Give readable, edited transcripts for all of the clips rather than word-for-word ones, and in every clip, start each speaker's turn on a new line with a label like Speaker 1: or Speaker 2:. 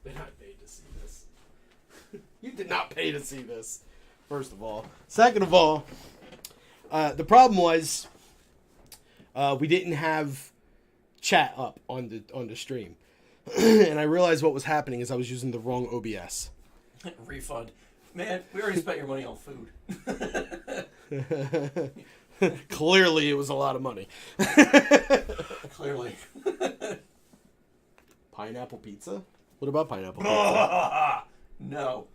Speaker 1: They're not paid to see this. You did not pay to see this, first of all. Second of all, the problem was we didn't have chat up on the stream. And I realized what was happening is I was using the wrong OBS.
Speaker 2: Refund. Man, we already spent your money on food.
Speaker 1: Clearly, it was a lot of money.
Speaker 2: Clearly.
Speaker 1: Pineapple pizza? What about pineapple pizza?
Speaker 2: No.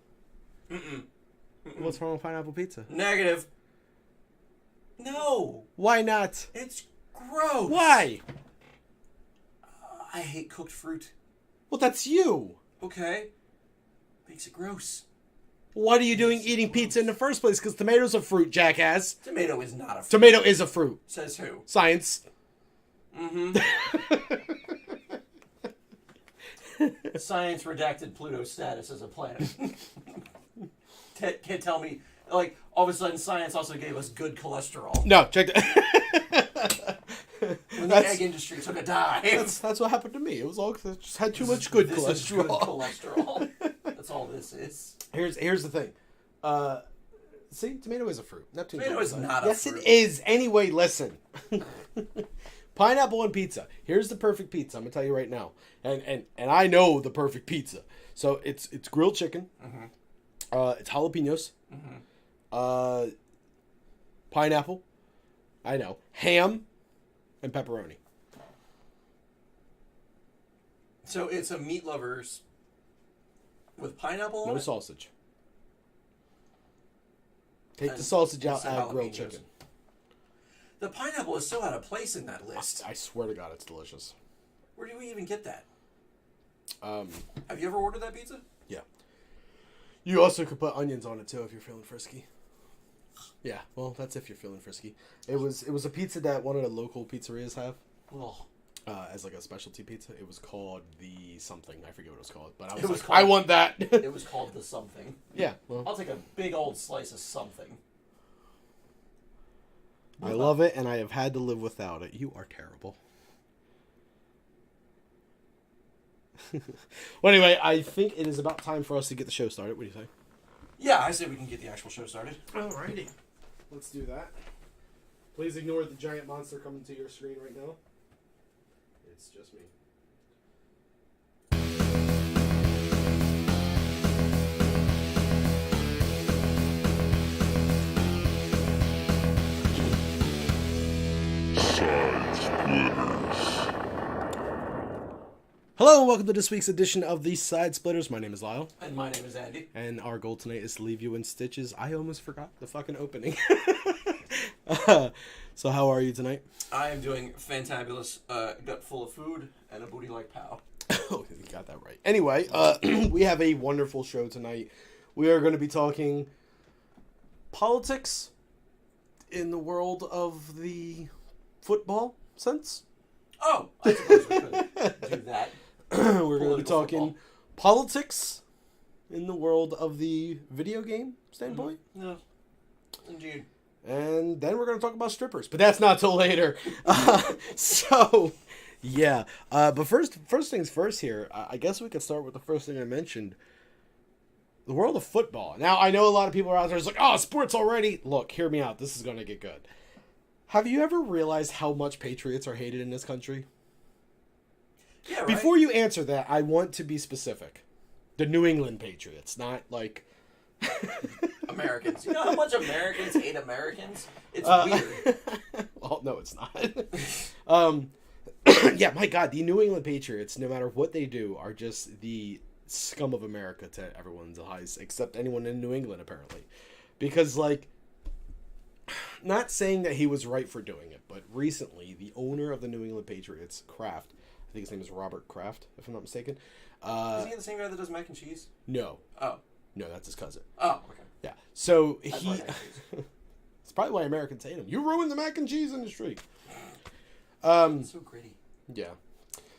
Speaker 2: Mm-mm.
Speaker 1: What's wrong with pineapple pizza?
Speaker 2: Negative. No.
Speaker 1: Why not?
Speaker 2: It's gross.
Speaker 1: Why?
Speaker 2: I hate cooked fruit.
Speaker 1: Well, that's you.
Speaker 2: Okay. Makes it gross.
Speaker 1: What are you doing eating pizza in the first place? Because tomatoes are fruit, jackass.
Speaker 2: Tomato is not a fruit.
Speaker 1: Tomato is a fruit.
Speaker 2: Says who?
Speaker 1: Science.
Speaker 2: Mm-hmm. Science redacted Pluto's status as a planet. Can't tell me, like, all of a sudden science also gave us good cholesterol.
Speaker 1: No, check that.
Speaker 2: When the egg industry took a dive.
Speaker 1: That's what happened to me. It was all because I just had too much good
Speaker 2: This
Speaker 1: cholesterol.
Speaker 2: is good cholesterol. That's all this is.
Speaker 1: Here's the thing. See, tomato is a fruit. Neptune's
Speaker 2: Tomato is not a
Speaker 1: yes,
Speaker 2: fruit.
Speaker 1: it is. Anyway, listen. Pineapple on pizza. Here's the perfect pizza. I'm gonna tell you right now, and I know the perfect pizza. So it's grilled chicken. Mm-hmm. It's jalapenos. Mm-hmm. Pineapple. I know. Ham, and pepperoni.
Speaker 2: So it's a meat lovers with pineapple on
Speaker 1: No
Speaker 2: it?
Speaker 1: sausage. Take
Speaker 2: And
Speaker 1: the sausage out.
Speaker 2: some
Speaker 1: Add grilled
Speaker 2: jalapenos.
Speaker 1: chicken.
Speaker 2: The pineapple is so out of place in that list.
Speaker 1: I swear to God, it's delicious.
Speaker 2: Where do we even get that?
Speaker 1: Um,
Speaker 2: Have you ever ordered that pizza?
Speaker 1: yeah. You also could put onions on it too if you're feeling frisky. Yeah, well, that's if you're feeling frisky. It was a pizza that one of the local pizzerias have
Speaker 2: Oh.
Speaker 1: as like a specialty pizza. It was called the something. I forget what it was called, but I
Speaker 2: It
Speaker 1: was
Speaker 2: was
Speaker 1: like,
Speaker 2: called-
Speaker 1: I want that.
Speaker 2: It was called the something.
Speaker 1: Yeah, well,
Speaker 2: I'll take a big old slice of something.
Speaker 1: I love it, and I have had to live without it. You are terrible. Well, anyway, I think it is about time for us to get the show started. What do you think?
Speaker 2: Yeah, I say we can get the actual show started.
Speaker 1: Alrighty. Let's do that. Please ignore the giant monster coming to your screen right now. It's just me. Hello and welcome to this week's edition of the Side Splitters. My name is Lyle.
Speaker 2: And my name is Andy.
Speaker 1: And our goal tonight is to leave you in stitches. I almost forgot the fucking opening. So how are you tonight?
Speaker 2: I am doing fantabulous, gut full of food, and a booty like pow.
Speaker 1: Oh, you got that right. Anyway, we have a wonderful show tonight. We are going to be talking politics in the world of the football sense.
Speaker 2: Oh, I suppose we could do that.
Speaker 1: We're going to be
Speaker 2: Political
Speaker 1: talking
Speaker 2: football.
Speaker 1: politics in the world of the video game standpoint.
Speaker 2: No. Indeed.
Speaker 1: And then we're going to talk about strippers, but that's not till later. So, yeah. But first things first here, I guess we could start with the first thing I mentioned. The world of football. Now, I know a lot of people are out there like, oh, sports already. Look, hear me out. This is going to get good. Have you ever realized how much Patriots are hated in this country?
Speaker 2: Yeah, right?
Speaker 1: Before you answer that, I want to be specific. The New England Patriots, not like...
Speaker 2: Americans. You know how much Americans hate Americans? It's weird.
Speaker 1: Well, no, it's not. Yeah, my God, the New England Patriots, no matter what they do, are just the scum of America to everyone's eyes, except anyone in New England, apparently. Because, like, not saying that he was right for doing it, but recently, the owner of the New England Patriots, Kraft, I think his name is Robert Kraft, if I'm not mistaken.
Speaker 2: Isn't he the same guy that does mac and cheese?
Speaker 1: No.
Speaker 2: Oh.
Speaker 1: No, that's his cousin.
Speaker 2: Oh, okay.
Speaker 1: Yeah. So
Speaker 2: That's
Speaker 1: he...
Speaker 2: why mac and cheese.
Speaker 1: It's probably why Americans hate him. You ruined the mac and cheese industry.
Speaker 2: It's so gritty.
Speaker 1: Yeah.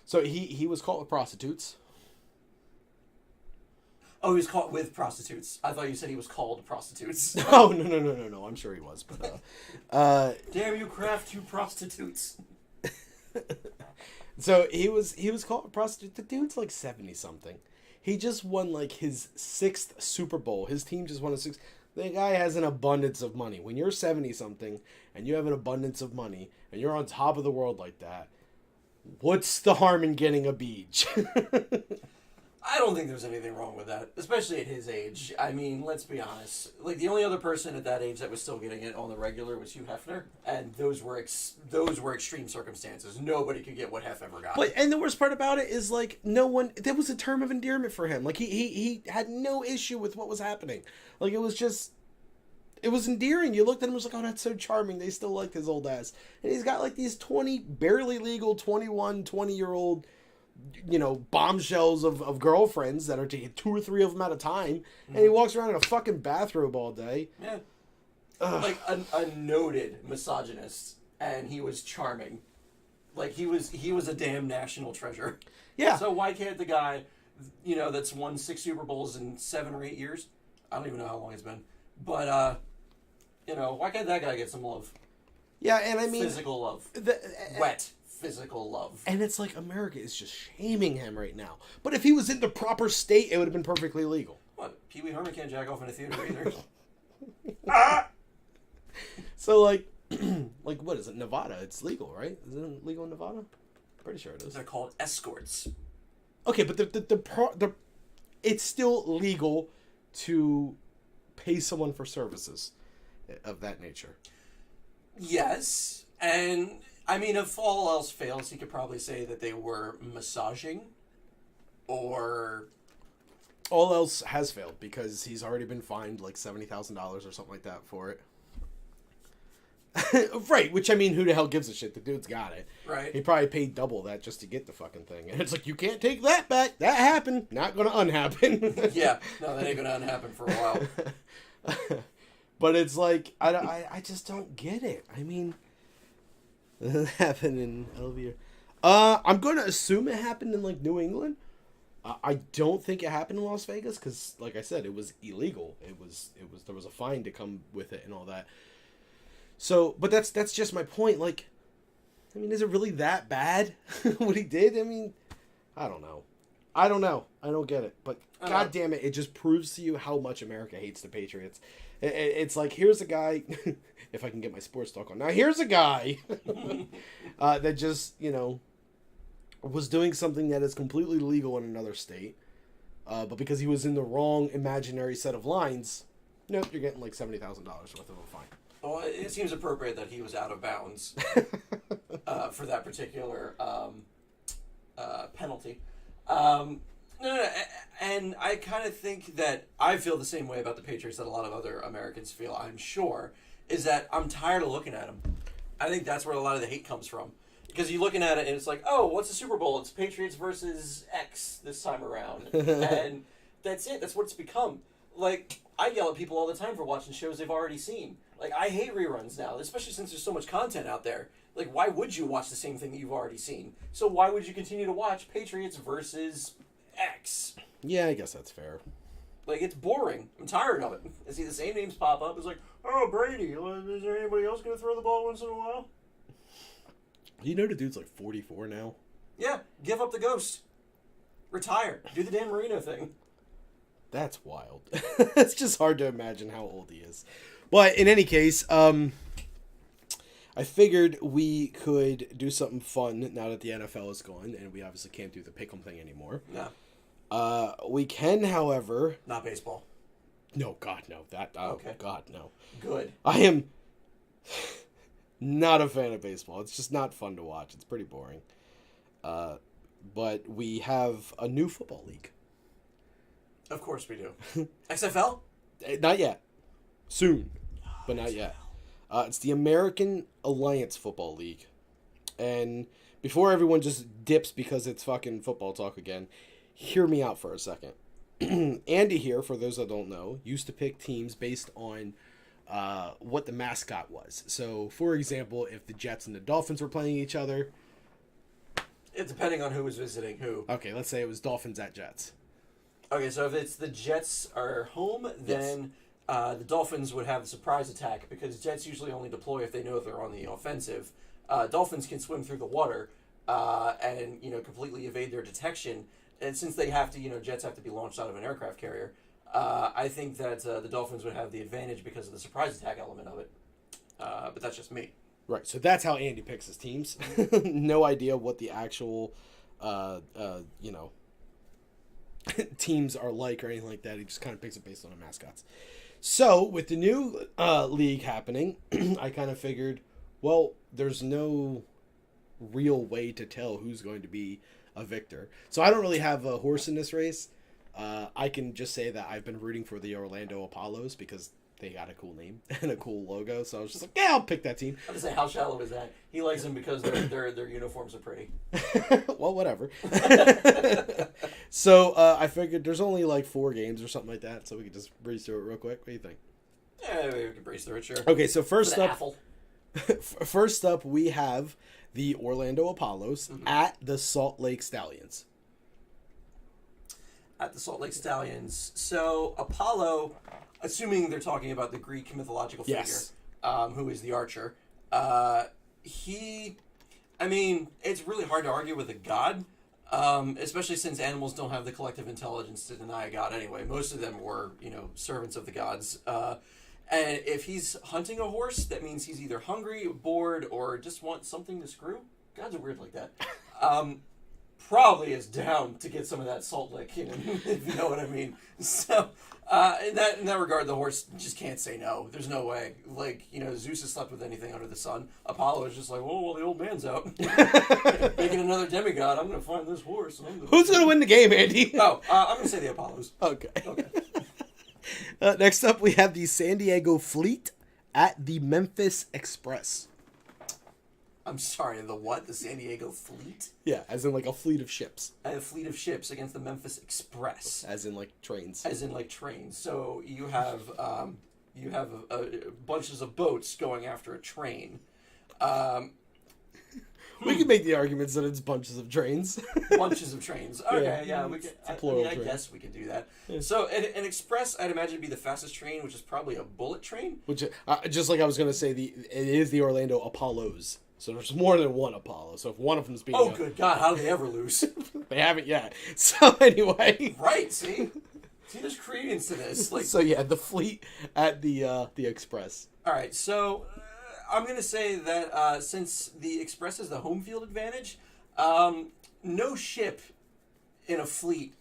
Speaker 1: So he was caught with prostitutes.
Speaker 2: Oh, he was caught with prostitutes. I thought you said he was called prostitutes.
Speaker 1: Oh, no. I'm sure he was. But
Speaker 2: Damn you, Kraft, you prostitutes.
Speaker 1: so he was caught with prostitutes. The dude's like 70 something. He just won like his 6th Super Bowl. His team just won a 6th. The guy has an abundance of money. When you're 70 something and you have an abundance of money and you're on top of the world like that, what's the harm in getting a beach?
Speaker 2: I don't think there's anything wrong with that, especially at his age. I mean, let's be honest. Like, the only other person at that age that was still getting it on the regular was Hugh Hefner, and those were extreme circumstances. Nobody could get what Hef ever got.
Speaker 1: And the worst part about it is, like, no one... There was a term of endearment for him. Like, he had no issue with what was happening. Like, it was just... It was endearing. You looked at him and was like, oh, that's so charming. They still liked his old ass. And he's got, like, these 20, barely legal, 21, 20-year-old... bombshells of girlfriends that are taking 2 or 3 of them at a time, and he walks around in a fucking bathrobe all day.
Speaker 2: Yeah. Ugh. Like a noted misogynist, and he was charming. Like, he was a damn national treasure.
Speaker 1: Yeah.
Speaker 2: So why can't the guy, that's won 6 Super Bowls in 7 or 8 years? I don't even know how long it's been. But, why can't that guy get some love?
Speaker 1: Yeah, and I mean...
Speaker 2: Physical love. Wet physical love.
Speaker 1: And it's like America is just shaming him right now. But if he was in the proper state, it would have been perfectly legal.
Speaker 2: What? Pee Wee Herman can't jack off in a theater either.
Speaker 1: So, like, what is it? Nevada. It's legal, right? Is it legal in Nevada? Pretty sure it is.
Speaker 2: They're called escorts.
Speaker 1: Okay, but it's still legal to pay someone for services of that nature.
Speaker 2: Yes, and I mean, if all else fails, you could probably say that they were massaging, or...
Speaker 1: All else has failed, because he's already been fined like $70,000 or something like that for it. Right, which, I mean, who the hell gives a shit? The dude's got it.
Speaker 2: Right.
Speaker 1: He probably paid double that just to get the fucking thing. And it's like, you can't take that back. That happened. Not gonna unhappen.
Speaker 2: Yeah, no, that ain't gonna unhappen for a while.
Speaker 1: But it's like, I just don't get it. I mean... It happened in Elvira. I'm going to assume it happened in, like, New England. I don't think it happened in Las Vegas because, like I said, it was illegal. There was a fine to come with it and all that. So, but that's just my point. Like, I mean, is it really that bad what he did? I mean, I don't know. I don't get it. But God damn it, it just proves to you how much America hates the Patriots. It's like, here's a guy, if I can get my sports talk on. Now, here's a guy that just, was doing something that is completely legal in another state. But because he was in the wrong imaginary set of lines, nope, you're getting like $70,000 worth of a fine.
Speaker 2: Well, it seems appropriate that he was out of bounds for that particular penalty. No, and I kind of think that I feel the same way about the Patriots that a lot of other Americans feel, I'm sure, is that I'm tired of looking at them. I think that's where a lot of the hate comes from. Because you're looking at it and it's like, oh, what's the Super Bowl? It's Patriots versus X this time around. And that's it. That's what it's become. Like, I yell at people all the time for watching shows they've already seen. Like, I hate reruns now, especially since there's so much content out there. Like, why would you watch the same thing that you've already seen? So why would you continue to watch Patriots versus X?
Speaker 1: Yeah, I guess that's fair.
Speaker 2: Like, it's boring. I'm tired of it. I see the same names pop up. It's like, oh, Brady. Is there anybody else going to throw the ball once in a while?
Speaker 1: You know the dude's like 44 now?
Speaker 2: Yeah, give up the ghost. Retire. Do the Dan Marino thing.
Speaker 1: That's wild. It's just hard to imagine how old he is. But in any case, I figured we could do something fun now that the NFL is gone, and we obviously can't do the pick'em thing anymore.
Speaker 2: No.
Speaker 1: We can, however...
Speaker 2: Not baseball.
Speaker 1: No, God, no.
Speaker 2: Okay.
Speaker 1: God, no.
Speaker 2: Good.
Speaker 1: I am not a fan of baseball. It's just not fun to watch. It's pretty boring. But we have a new football league.
Speaker 2: Of course we do. XFL?
Speaker 1: Not yet. Soon, but not yet. It's the American Alliance Football League. And before everyone just dips because it's fucking football talk again, hear me out for a second. Andy here, for those that don't know, used to pick teams based on what the mascot was. So, for example, if the Jets and the Dolphins were playing each other...
Speaker 2: It's depending on who was visiting who.
Speaker 1: Okay, let's say it was Dolphins at Jets.
Speaker 2: Okay, so if it's the Jets are home, then the Dolphins would have the surprise attack because Jets usually only deploy if they know they're on the offensive. Dolphins can swim through the water and completely evade their detection. and since they have to, jets have to be launched out of an aircraft carrier, I think that the Dolphins would have the advantage because of the surprise attack element of it. But that's just me.
Speaker 1: Right, so that's how Andy picks his teams. No idea what the actual, teams are like or anything like that. He just kind of picks it based on the mascots. So, with the new league happening, I kind of figured, well, there's no real way to tell who's going to be a victor. So, I don't really have a horse in this race. I can just say that I've been rooting for the Orlando Apollos because they got a cool name and a cool logo. So I was just like, yeah, I'll pick that team.
Speaker 2: I was gonna say, how shallow is that? He likes them because their uniforms are pretty.
Speaker 1: Well, whatever. So I figured there's only like 4 games or something like that, so we could just breeze through it real quick. What do you think?
Speaker 2: Yeah, we can breeze through it, sure.
Speaker 1: Okay, so first up, we have the Orlando Apollos at the Salt Lake Stallions.
Speaker 2: At the Salt Lake Stallions. So Apollo, assuming they're talking about the Greek mythological figure,
Speaker 1: Yes.
Speaker 2: Who is the archer, it's really hard to argue with a god, especially since animals don't have the collective intelligence to deny a god anyway. Most of them were, servants of the gods. And if he's hunting a horse, that means he's either hungry, bored, or just wants something to screw. Gods are weird like that. Probably is down to get some of that salt lick in him, if you know what I mean. So, in that regard, the horse just can't say no. There's no way. Like, Zeus has slept with anything under the sun. Apollo is just like, well, the old man's out. Making another demigod, I'm going to find this horse.
Speaker 1: Who's going to win the game, Andy?
Speaker 2: I'm going to say the Apollos.
Speaker 1: Okay. Next up, we have the San Diego Fleet at the Memphis Express.
Speaker 2: I'm sorry, the what? The San Diego Fleet?
Speaker 1: Yeah, as in like a fleet of ships.
Speaker 2: A fleet of ships against the Memphis Express.
Speaker 1: As in like trains.
Speaker 2: As in like trains. So you have bunches of boats going after a train.
Speaker 1: We can make the arguments that it's bunches of trains.
Speaker 2: Bunches of trains. Okay, yeah, we can. I guess we could do that. Yeah. So an express, I'd imagine, would be the fastest train, which is probably a bullet train.
Speaker 1: Which, just like I was going to say, it is the Orlando Apollos. So there's more than one Apollo. So if one of them is being...
Speaker 2: Oh, good God, how do they ever lose?
Speaker 1: They haven't yet. So anyway...
Speaker 2: Right, see? There's credence to this.
Speaker 1: So yeah, the fleet at the Express.
Speaker 2: All right, so I'm going to say that since the Express has the home field advantage, no ship in a fleet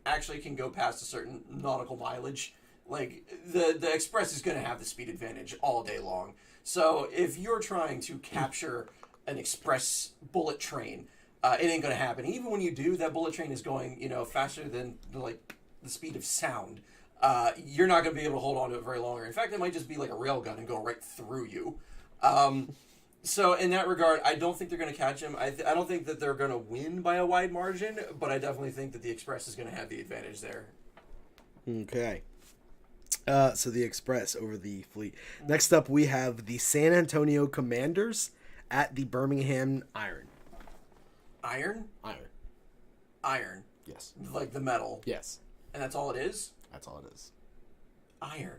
Speaker 2: actually can go past a certain nautical mileage. Like, the Express is going to have the speed advantage all day long. So if you're trying to capture an express bullet train, it ain't going to happen. Even when you do, that bullet train is going, faster than the speed of sound. You're not going to be able to hold on to it very long. In fact, it might just be like a railgun and go right through you. So in that regard, I don't think they're going to catch him. I don't think that they're going to win by a wide margin, but I definitely think that the Express is going to have the advantage there.
Speaker 1: Okay. So the Express over the Fleet. Next up, we have the San Antonio Commanders at the Birmingham Iron.
Speaker 2: Iron?
Speaker 1: Iron.
Speaker 2: Iron.
Speaker 1: Yes.
Speaker 2: Like the metal.
Speaker 1: Yes.
Speaker 2: And that's all it is?
Speaker 1: That's all it is.
Speaker 2: Iron.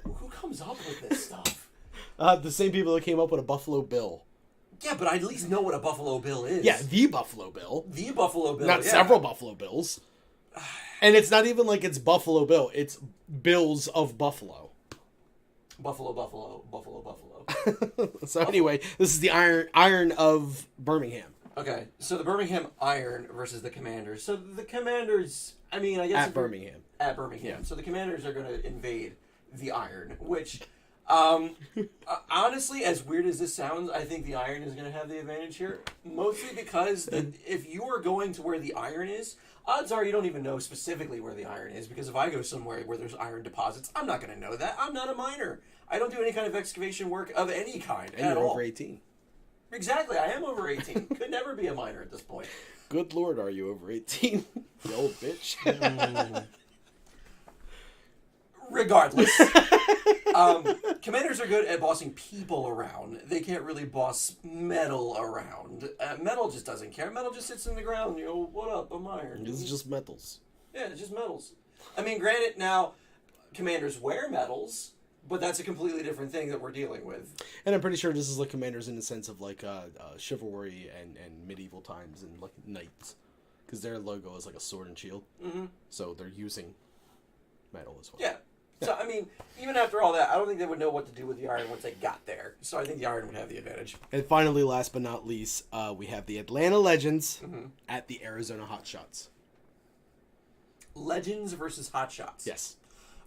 Speaker 2: Who comes up with this stuff?
Speaker 1: The same people that came up with a Buffalo Bill.
Speaker 2: Yeah, but I at least know what a Buffalo Bill is.
Speaker 1: Yeah, the Buffalo Bill.
Speaker 2: The Buffalo Bill,
Speaker 1: Not several Buffalo Bills. And it's not even like it's Buffalo Bill. It's Bills of Buffalo.
Speaker 2: Buffalo, Buffalo, Buffalo, Buffalo.
Speaker 1: So anyway, this is the Iron of Birmingham.
Speaker 2: Okay, so the Birmingham Iron versus the Commanders. So the Commanders, I guess...
Speaker 1: At Birmingham.
Speaker 2: At Birmingham. Yeah. So the Commanders are going to invade the Iron, which... honestly, as weird as this sounds, I think the Iron is going to have the advantage here. Mostly because if you are going to where the Iron is, odds are you don't even know specifically where the Iron is. Because if I go somewhere where there's iron deposits, I'm not going to know that. I'm not a miner. I don't do any kind of excavation work of any kind
Speaker 1: and
Speaker 2: at
Speaker 1: you're
Speaker 2: all.
Speaker 1: Over 18.
Speaker 2: Exactly, I am over 18. Could never be a miner at this point.
Speaker 1: Good Lord, are you over 18? You old bitch.
Speaker 2: Regardless. Commanders are good at bossing people around. They can't really boss metal around. Metal just doesn't care. Metal just sits in the ground. What up? I'm iron.
Speaker 1: It's just metals.
Speaker 2: Yeah, it's just metals. Granted, now, Commanders wear metals, but that's a completely different thing that we're dealing with.
Speaker 1: And I'm pretty sure this is like Commanders in the sense of like chivalry and medieval times and like knights. because their logo is like a sword and shield.
Speaker 2: Mm-hmm.
Speaker 1: So they're using metal as well.
Speaker 2: Yeah. So, I mean, even after all that, I don't think they would know what to do with the Iron once they got there. So I think the Iron would have the advantage.
Speaker 1: And finally, last but not least, we have the Atlanta Legends
Speaker 2: Mm-hmm.
Speaker 1: at the Arizona Hotshots.
Speaker 2: Legends versus Hotshots.
Speaker 1: Yes.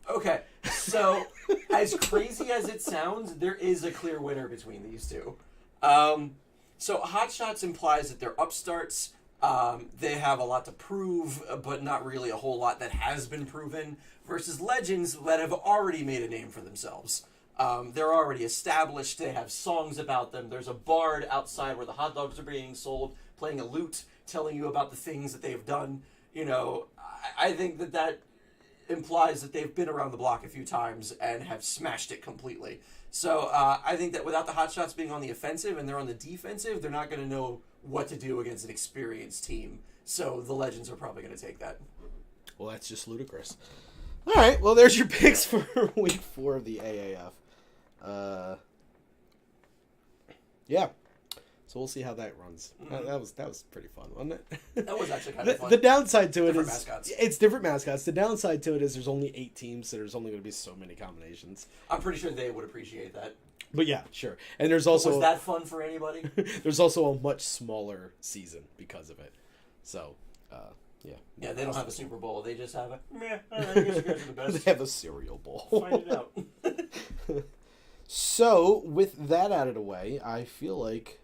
Speaker 2: Okay, so as crazy as it sounds, there is a clear winner between these two. So Hotshots implies that they're upstarts. They have a lot to prove, but not really a whole lot that has been proven. Versus Legends that have already made a name for themselves. They're already established. They have songs about them. There's a bard outside where the hot dogs are being sold, playing a lute, telling you about the things that they've done. You know, I think that implies that they've been around the block a few times and have smashed it completely. So I think that without the Hotshots being on the offensive and they're on the defensive, they're not going to know what to do against an experienced team. So the Legends are probably going to take that.
Speaker 1: Well, that's just ludicrous. All right, well, there's your picks for Week 4 of the AAF. Yeah. So we'll see how that runs.
Speaker 2: Mm-hmm.
Speaker 1: That was pretty fun, wasn't it?
Speaker 2: That was actually kind of fun.
Speaker 1: The downside to it
Speaker 2: Different
Speaker 1: is
Speaker 2: mascots.
Speaker 1: it's different mascots. The downside to it is there's only 8 teams, so there's only going to be so many combinations.
Speaker 2: I'm pretty sure they would appreciate that.
Speaker 1: But yeah, sure. And there's also
Speaker 2: Was that fun for anybody?
Speaker 1: there's also a much smaller season because of it. So, yeah.
Speaker 2: Yeah, they don't have a Super Bowl. They just have a, meh, I guess you guys are the best.
Speaker 1: They have a cereal bowl.
Speaker 2: Find it out.
Speaker 1: So, with that out of the way, I feel like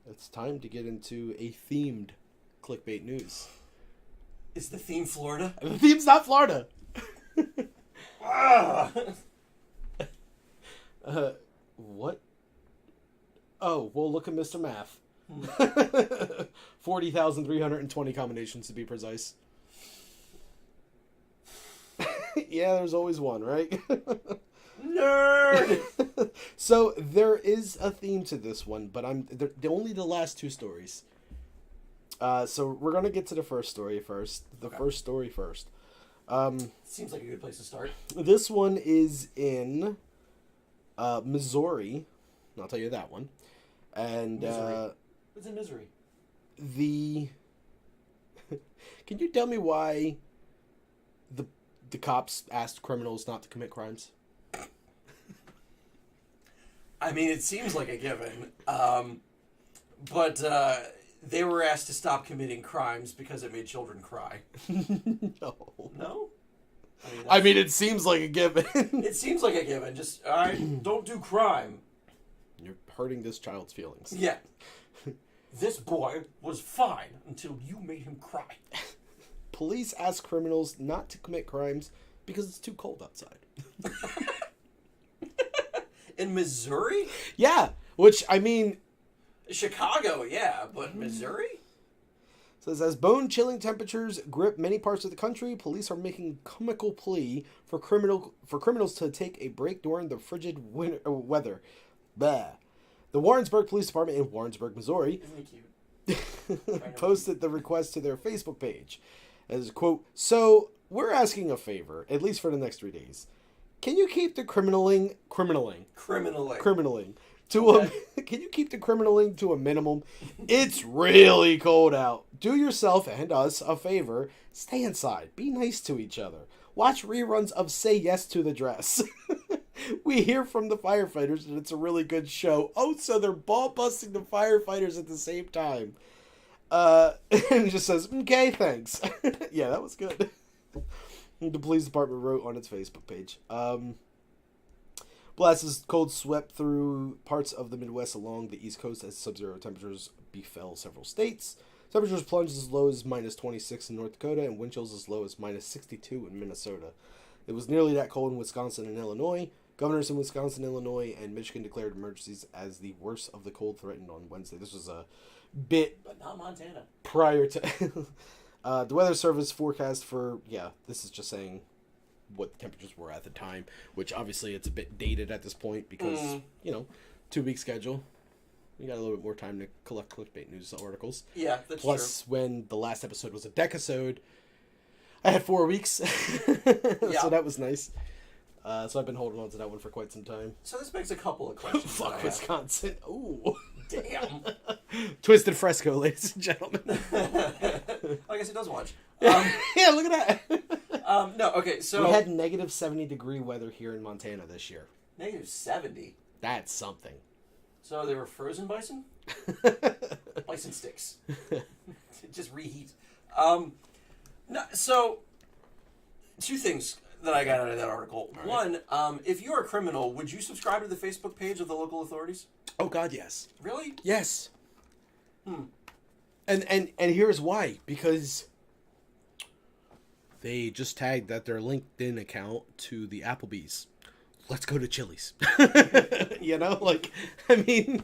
Speaker 1: it's time to get into a themed clickbait news.
Speaker 2: Is the theme Florida?
Speaker 1: The theme's not Florida.
Speaker 2: Ah!
Speaker 1: What? Oh, well, look at Mr. Math. 40,320 combinations to be precise. Yeah, there's always one, right?
Speaker 2: Nerd!
Speaker 1: So there is a theme to this one, but they're only the last 2 stories. So we're gonna get to the first story first. First story first.
Speaker 2: Seems like a good place to start.
Speaker 1: This one is in Missouri. I'll tell you that one. And
Speaker 2: Misery. It's in Misery.
Speaker 1: Can you tell me why the cops asked criminals not to commit crimes?
Speaker 2: I mean, it seems like a given. But they were asked to stop committing crimes because it made children cry.
Speaker 1: No.
Speaker 2: No?
Speaker 1: I mean, it seems like a given.
Speaker 2: It seems like a given. Just, all right, don't do crime.
Speaker 1: You're hurting this child's feelings.
Speaker 2: Yeah. This boy was fine until you made him cry.
Speaker 1: Police ask criminals not to commit crimes because it's too cold outside.
Speaker 2: In Missouri?
Speaker 1: Yeah, which, I mean...
Speaker 2: Chicago, yeah, but Missouri?
Speaker 1: Says, as bone-chilling temperatures grip many parts of the country, police are making comical plea for criminals to take a break during the frigid weather. Bah. The Warrensburg Police Department in Warrensburg, Missouri,
Speaker 2: Isn't he cute?
Speaker 1: posted the request to their Facebook page. As, quote, so, we're asking a favor, at least for the next 3 days. Can you keep the criminaling can you keep the criminaling to a minimum? It's really cold out. Do yourself and us a favor. Stay inside. Be nice to each other. Watch reruns of Say Yes to the Dress. We hear from the firefighters that it's a really good show. Oh, so they're ball busting the firefighters at the same time. And it just says, okay, thanks. Yeah, that was good. The police department wrote on its Facebook page. Blasts as cold swept through parts of the Midwest along the East Coast as sub-zero temperatures befell several states. Temperatures plunged as low as minus 26 in North Dakota and wind chills as low as minus 62 in Minnesota. It was nearly that cold in Wisconsin and Illinois. Governors in Wisconsin, Illinois, and Michigan declared emergencies as the worst of the cold threatened on Wednesday. This was a bit...
Speaker 2: But not Montana.
Speaker 1: Prior to... the Weather Service forecast for... Yeah, this is just saying what the temperatures were at the time, which obviously it's a bit dated at this point because, 2-week schedule. We got a little bit more time to collect clickbait news articles.
Speaker 2: Yeah, that's
Speaker 1: Plus, when the last episode was a decasode, I had 4 weeks.
Speaker 2: Yeah.
Speaker 1: So that was nice. So I've been holding on to that one for quite some time.
Speaker 2: So this begs a couple of questions.
Speaker 1: Fuck Wisconsin. Ooh.
Speaker 2: Damn.
Speaker 1: Twisted Fresco, ladies and gentlemen.
Speaker 2: I guess he does watch.
Speaker 1: Yeah, look at that.
Speaker 2: No, okay, so...
Speaker 1: We had negative 70-degree weather here in Montana this year.
Speaker 2: Negative 70?
Speaker 1: That's something.
Speaker 2: So they were frozen bison? Bison sticks. Just reheat. No, so, two things that I got out of that article.
Speaker 1: Right.
Speaker 2: One, if you're a criminal, would you subscribe to the Facebook page of the local authorities?
Speaker 1: Oh, God, yes.
Speaker 2: Really?
Speaker 1: Yes. And here's why. Because they just tagged that their LinkedIn account to the Applebee's. Let's go to Chili's. You know, like, I mean...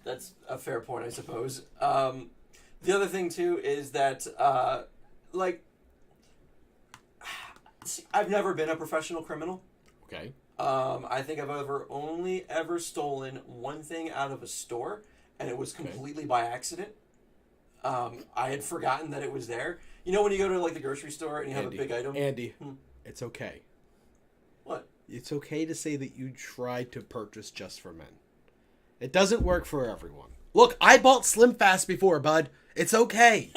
Speaker 2: That's a fair point, I suppose. The other thing, too, is that, see, I've never been a professional criminal.
Speaker 1: Okay.
Speaker 2: I think I've only ever stolen one thing out of a store, and it was completely by accident. I had forgotten that it was there. You know when you go to, like, the grocery store and you have a big item?
Speaker 1: Andy, it's okay.
Speaker 2: What?
Speaker 1: It's okay to say that you tried to purchase Just for Men. It doesn't work for everyone. Look, I bought Slim Fast before, bud. It's okay.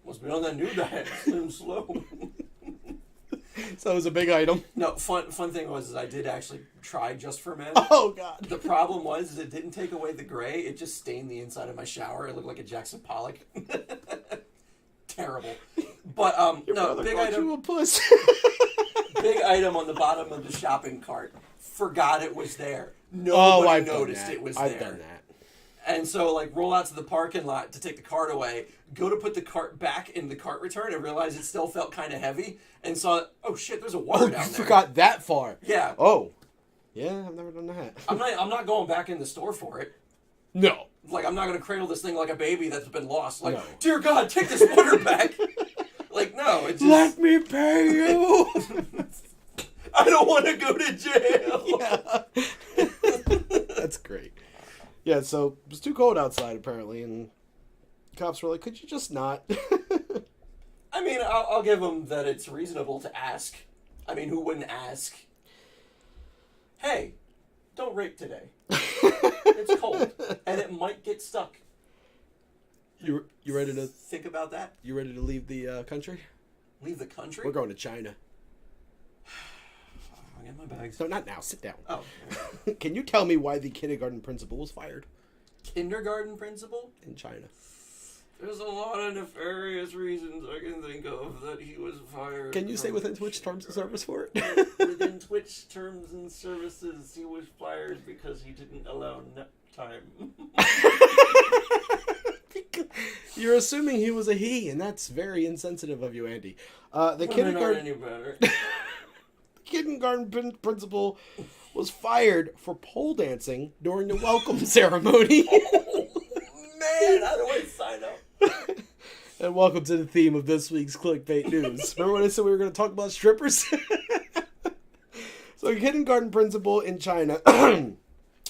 Speaker 2: Must be on that new diet, Slim Slow.
Speaker 1: So it was a big item.
Speaker 2: No, fun thing was is I did actually try Just for Men.
Speaker 1: Oh, God.
Speaker 2: The problem was is it didn't take away the gray. It just stained the inside of my shower. It looked like a Jackson Pollock. Terrible. But, no, big item.
Speaker 1: You a puss.
Speaker 2: Big item on the bottom of the shopping cart. Forgot it was there. Nobody noticed it was there.
Speaker 1: I've done that.
Speaker 2: And so, like, roll out to the parking lot to take the cart away, go to put the cart back in the cart return and realize it still felt kind of heavy, and saw, oh shit, there's a water down there.
Speaker 1: You forgot that far.
Speaker 2: Yeah.
Speaker 1: Oh. Yeah, I've never done that.
Speaker 2: I'm not going back in the store for it.
Speaker 1: No.
Speaker 2: Like, I'm not going to cradle this thing like a baby that's been lost. Like,
Speaker 1: No.
Speaker 2: dear God, take this water back. Like, no, it just...
Speaker 1: Let me pay you.
Speaker 2: I don't want to go to jail.
Speaker 1: Yeah. That's great. Yeah, so it was too cold outside, apparently, and cops were like, could you just not?
Speaker 2: I mean, I'll give them that it's reasonable to ask. I mean, who wouldn't ask? Hey, don't rape today. It's cold, and it might get stuck.
Speaker 1: You ready to
Speaker 2: Think about that.
Speaker 1: You ready to leave the country?
Speaker 2: Leave the country?
Speaker 1: We're going to China.
Speaker 2: I'll get my bags.
Speaker 1: No, not now. Sit down.
Speaker 2: Oh.
Speaker 1: Can you tell me why the kindergarten principal was fired
Speaker 2: Kindergarten principal?
Speaker 1: in China?
Speaker 2: There's a lot of nefarious reasons I can think of that he was fired.
Speaker 1: Can you say within Twitch terms of service for it?
Speaker 2: Within Twitch terms and services, he was fired because he didn't allow nap time.
Speaker 1: You're assuming he was a he, and that's very insensitive of you, Andy. The kindergarten principal was fired for pole dancing during the welcome ceremony.
Speaker 2: Man, how do I sign up?
Speaker 1: And welcome to the theme of this week's clickbait news. Remember when I said we were going to talk about strippers? So a kindergarten principal in China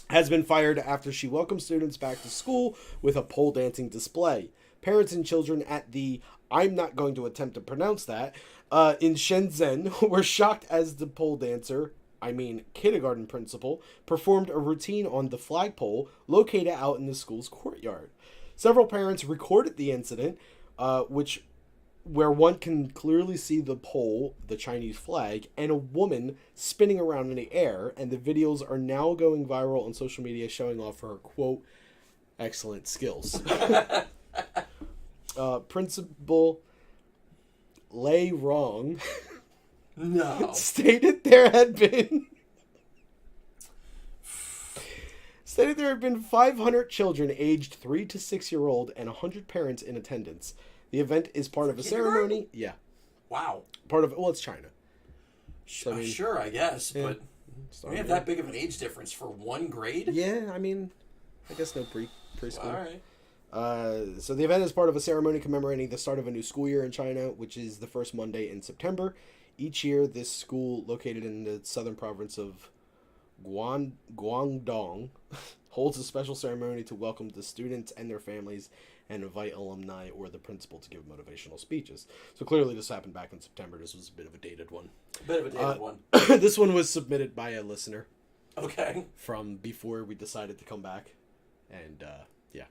Speaker 1: has been fired after she welcomed students back to school with a pole dancing display. Parents and children at the, I'm not going to attempt to pronounce that, in Shenzhen were shocked as the pole dancer, kindergarten principal, performed a routine on the flagpole located out in the school's courtyard. Several parents recorded the incident, where one can clearly see the pole, the Chinese flag, and a woman spinning around in the air, and the videos are now going viral on social media showing off her, quote, excellent skills. Principal Lei Rong stated there had been 500 children aged 3 to 6 year old and 100 parents in attendance. The event is part of a ceremony. Yeah.
Speaker 2: Wow.
Speaker 1: It's China.
Speaker 2: So, sure, I guess,
Speaker 1: yeah.
Speaker 2: But we have that big of an age difference for one grade?
Speaker 1: Yeah, I guess no preschool.
Speaker 2: All right.
Speaker 1: So the event is part of a ceremony commemorating the start of a new school year in China, which is the first Monday in September. Each year, this school, located in the southern province of Guangdong, holds a special ceremony to welcome the students and their families and invite alumni or the principal to give motivational speeches. So clearly this happened back in September. This was a bit of a dated one. This one was submitted by a listener.
Speaker 2: Okay.
Speaker 1: From before we decided to come back. And, yeah.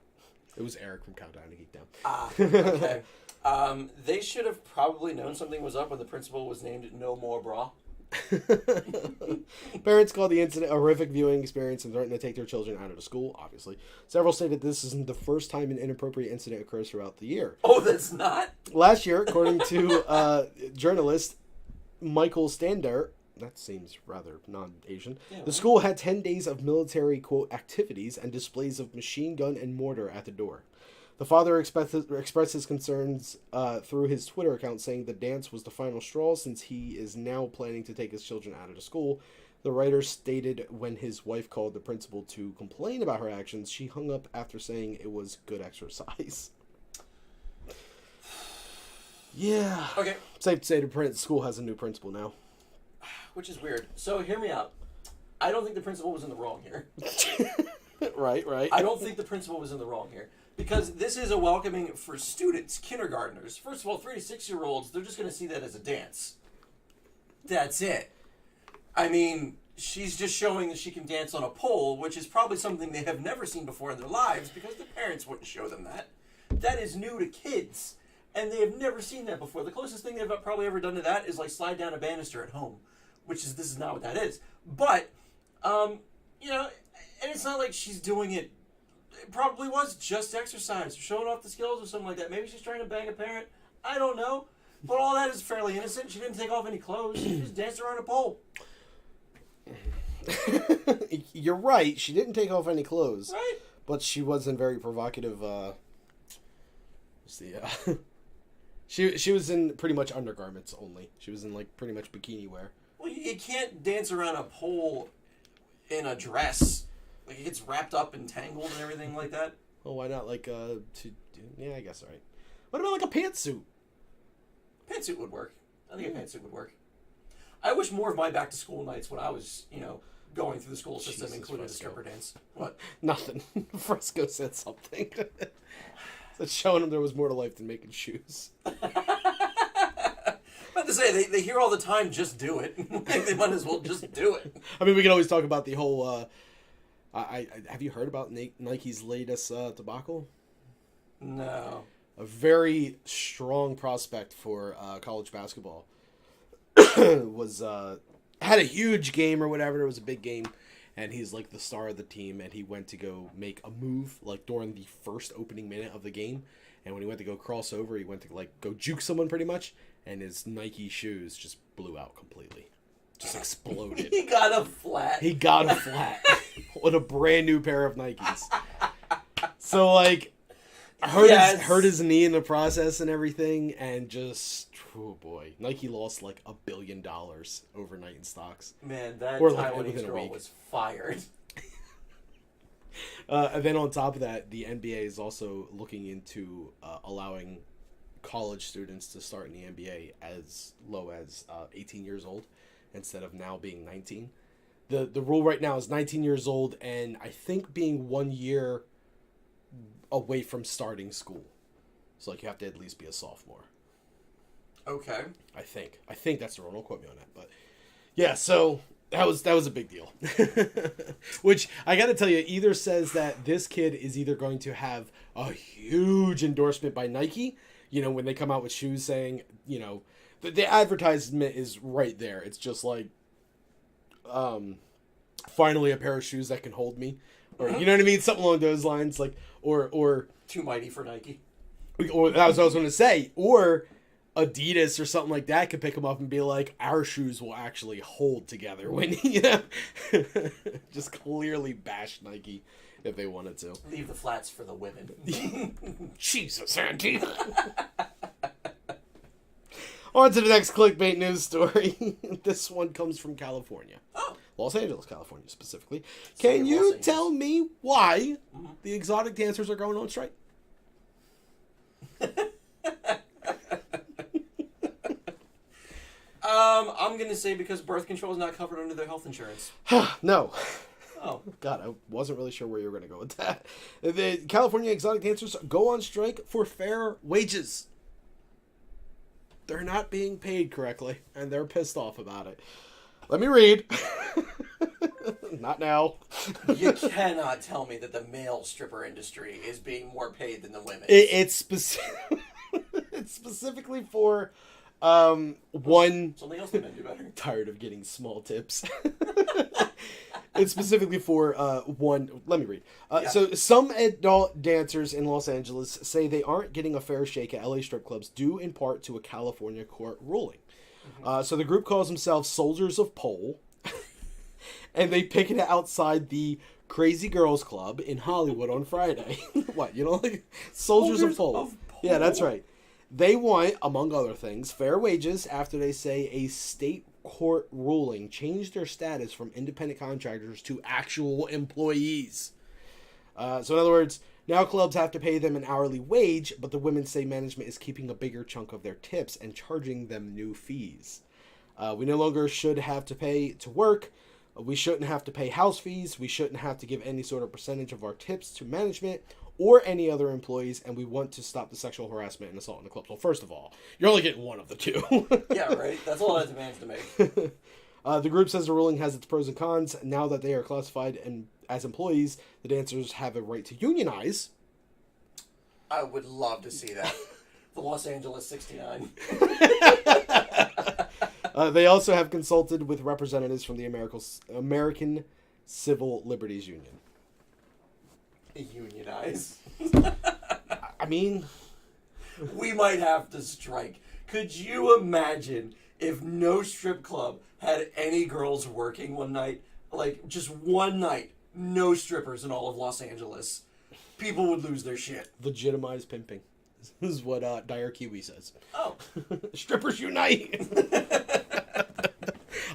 Speaker 1: It was Eric from Countdown to Geek Down.
Speaker 2: Ah, okay. They should have probably known something was up when the principal was named No More Bra.
Speaker 1: Parents called the incident a horrific viewing experience and threatened to take their children out of the school, obviously. Several stated this isn't the first time an inappropriate incident occurs throughout the year.
Speaker 2: Oh, that's not?
Speaker 1: Last year, according to journalist Michael Stander, that seems rather non-Asian, the school had 10 days of military, quote, activities and displays of machine gun and mortar at the door. The father expressed his concerns through his Twitter account, saying the dance was the final straw since he is now planning to take his children out of the school. The writer stated when his wife called the principal to complain about her actions, she hung up after saying it was good exercise. Yeah.
Speaker 2: Okay.
Speaker 1: Safe to say the school has a new principal now.
Speaker 2: Which is weird. So, hear me out. I don't think the principal was in the wrong here.
Speaker 1: Right.
Speaker 2: I don't think the principal was in the wrong here. Because this is a welcoming for students, kindergartners. First of all, 3 to 6-year-olds, they're just going to see that as a dance. That's it. I mean, she's just showing that she can dance on a pole, which is probably something they have never seen before in their lives because the parents wouldn't show them that. That is new to kids, and they have never seen that before. The closest thing they've probably ever done to that is like slide down a banister at home, this is not what that is. But, you know, and it's not like she's doing it. It probably was just exercise, showing off the skills or something like that. Maybe she's trying to bang a parent. I don't know. But all that is fairly innocent. She didn't take off any clothes. She just danced around a pole.
Speaker 1: You're right. She didn't take off any clothes.
Speaker 2: Right.
Speaker 1: But she wasn't very provocative. She was in pretty much undergarments only. She was in like pretty much bikini wear.
Speaker 2: Well, you can't dance around a pole in a dress. Like, it gets wrapped up and tangled and everything like that.
Speaker 1: Well, why not yeah, I guess, right. What about like a pantsuit?
Speaker 2: Pantsuit would work. I think a pantsuit would work. I wish more of my back to school nights when I was, going through the school system
Speaker 1: Jesus,
Speaker 2: included a
Speaker 1: Fresco.
Speaker 2: stripper dance. What?
Speaker 1: Nothing. Fresco said something. Said showing him there was more to life than making shoes.
Speaker 2: About to say, they hear all the time, just do it. They might as well just do it.
Speaker 1: I mean, we can always talk about the whole, have you heard about Nike's latest debacle?
Speaker 2: No.
Speaker 1: A very strong prospect for college basketball was had a huge game or whatever. It was a big game, and he's like the star of the team. And he went to go make a move like during the first opening minute of the game. And when he went to go cross over, he went to like go juke someone pretty much, and his Nike shoes just blew out completely, just exploded.
Speaker 2: He got a flat.
Speaker 1: He got a flat with a brand new pair of Nikes. So like. Hurt his knee in the process and everything, and just, oh boy, Nike lost like $1 billion overnight in stocks.
Speaker 2: Man, that
Speaker 1: Or like
Speaker 2: Taiwanese
Speaker 1: within a
Speaker 2: girl
Speaker 1: week.
Speaker 2: was fired.
Speaker 1: And then on top of that, the NBA is also looking into allowing college students to start in the NBA as low as 18 years old instead of now being 19. The rule right now is 19 years old, and I think being 1 year away from starting school. So like you have to at least be a sophomore.
Speaker 2: Okay.
Speaker 1: I think that's the rule. Don't quote me on that, but yeah. So that was a big deal. Which I got to tell you, either says that this kid is either going to have a huge endorsement by Nike, when they come out with shoes saying, the advertisement is right there. It's just like, finally a pair of shoes that can hold me, or you know what I mean, something along those lines, like or
Speaker 2: Too mighty for Nike.
Speaker 1: Or that was what I was going to say. Or Adidas or something like that could pick them up and be like, our shoes will actually hold together when just clearly bash Nike if they wanted to.
Speaker 2: Leave the flats for the women.
Speaker 1: Jesus, Andy. On to the next clickbait news story. This one comes from California.
Speaker 2: Oh.
Speaker 1: Los Angeles, California, specifically. Can you tell me why the exotic dancers are going on strike?
Speaker 2: I'm going to say because birth control is not covered under their health insurance.
Speaker 1: No.
Speaker 2: Oh.
Speaker 1: God, I wasn't really sure where you were going to go with that. The California exotic dancers go on strike for fair wages. They're not being paid correctly, and they're pissed off about it. Let me read. Not now.
Speaker 2: You cannot tell me that the male stripper industry is being more paid than the women.
Speaker 1: It's it's specifically for one.
Speaker 2: Something else the men do better.
Speaker 1: Tired of getting small tips. It's specifically for one. Let me read. So some adult dancers in Los Angeles say they aren't getting a fair shake at LA strip clubs due in part to a California court ruling. So the group calls themselves Soldiers of Pole, and they picketed outside the Crazy Girls Club in Hollywood on Friday. What, you know, like Soldiers of Pole? Yeah, that's right. They want, among other things, fair wages after they say a state court ruling changed their status from independent contractors to actual employees. So in other words, now clubs have to pay them an hourly wage, but the women say management is keeping a bigger chunk of their tips and charging them new fees. We no longer should have to pay to work. We shouldn't have to pay house fees. We shouldn't have to give any sort of percentage of our tips to management or any other employees, and we want to stop the sexual harassment and assault in the clubs. Well, first of all, you're only getting one of the two.
Speaker 2: Yeah, right? That's all that demands to make.
Speaker 1: The group says the ruling has its pros and cons. Now that they are classified as employees, the dancers have a right to unionize.
Speaker 2: I would love to see that. The Los Angeles 69.
Speaker 1: They also have consulted with representatives from the American Civil Liberties Union.
Speaker 2: Unionize.
Speaker 1: I mean,
Speaker 2: we might have to strike. Could you imagine if no strip club had any girls working one night? Like, just one night, no strippers in all of Los Angeles. People would lose their shit.
Speaker 1: Legitimize pimping. This is what Dire Kiwi says.
Speaker 2: Oh.
Speaker 1: Strippers unite!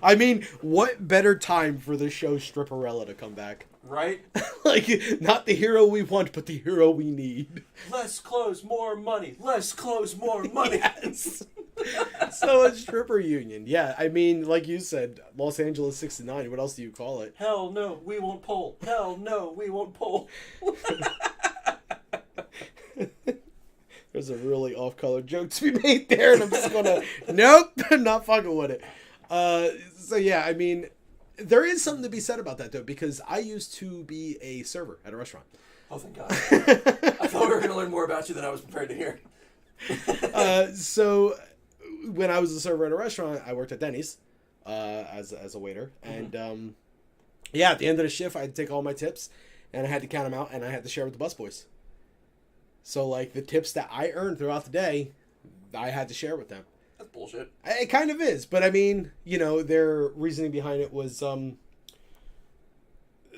Speaker 1: I mean, what better time for the show Stripperella to come back?
Speaker 2: Right?
Speaker 1: Like, not the hero we want, but the hero we need.
Speaker 2: Less clothes, more money. Less clothes, more money.
Speaker 1: Yes. So a stripper union. Yeah, I mean, like you said, Los Angeles 69. What else do you call it?
Speaker 2: Hell no, we won't pull. Hell no, we won't pull.
Speaker 1: There's a really off-color joke to be made there, and I'm just gonna, nope, I'm not fucking with it. So yeah, I mean, there is something to be said about that though, because I used to be a server at a restaurant.
Speaker 2: Oh, thank God. I thought we were gonna learn more about you than I was prepared to hear.
Speaker 1: So when I was a server at a restaurant, I worked at Denny's as a waiter, and yeah, at the end of the shift, I had to take all my tips, and I had to count them out, and I had to share with the busboys. So like the tips that I earned throughout the day, I had to share with them.
Speaker 2: That's bullshit.
Speaker 1: It kind of is, but I mean, you know, their reasoning behind it was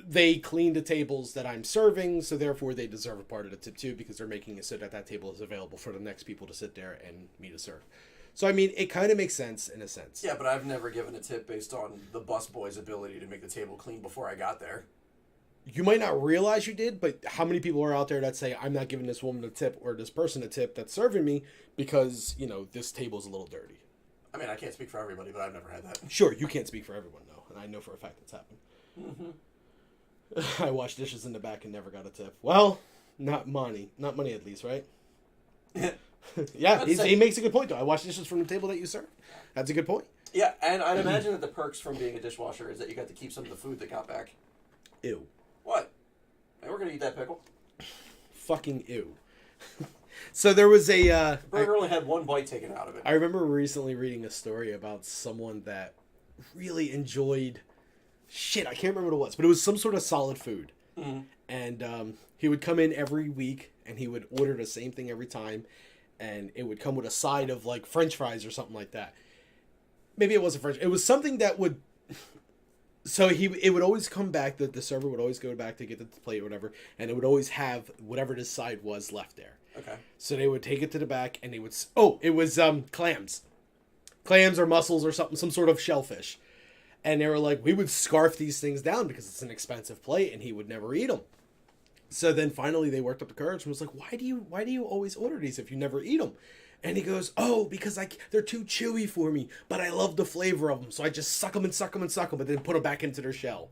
Speaker 1: they clean the tables that I'm serving, so therefore they deserve a part of the tip too, because they're making it so that that table is available for the next people to sit there and me to serve. So I mean, it kind of makes sense in a sense.
Speaker 2: Yeah, but I've never given a tip based on the busboy's ability to make the table clean before I got there.
Speaker 1: You might not realize you did, but how many people are out there that say, I'm not giving this woman a tip or this person a tip that's serving me because, you know, this table's a little dirty?
Speaker 2: I mean, I can't speak for everybody, but I've never had that.
Speaker 1: Sure, you can't speak for everyone, though, and I know for a fact that's happened. Mm-hmm. I washed dishes in the back and never got a tip. Well, not money. Not money, at least, right? Yeah, he makes a good point, though. I wash dishes from the table that you serve. That's a good point.
Speaker 2: Yeah, and I'd imagine that the perks from being a dishwasher is that you got to keep some of the food that got back.
Speaker 1: Ew.
Speaker 2: What? Hey, we're gonna eat that pickle.
Speaker 1: Fucking ew. So there was a...
Speaker 2: the burger only had one bite taken out of it.
Speaker 1: I remember recently reading a story about someone that really enjoyed... Shit, I can't remember what it was, but it was some sort of solid food. Mm-hmm. And he would come in every week, and he would order the same thing every time, and it would come with a side of, like, French fries or something like that. Maybe it wasn't French. It was something that would... So it would always come back, the server would always go back to get the plate or whatever, and it would always have whatever the side was left there.
Speaker 2: Okay.
Speaker 1: So they would take it to the back, and they would... Oh, it was clams. Clams or mussels or something, some sort of shellfish. And they were like, we would scarf these things down because it's an expensive plate, and he would never eat them. So then finally they worked up the courage and was like, why do you always order these if you never eat them? And he goes, oh, because they're too chewy for me, but I love the flavor of them, so I just suck them and suck them and suck them, and then put them back into their shell.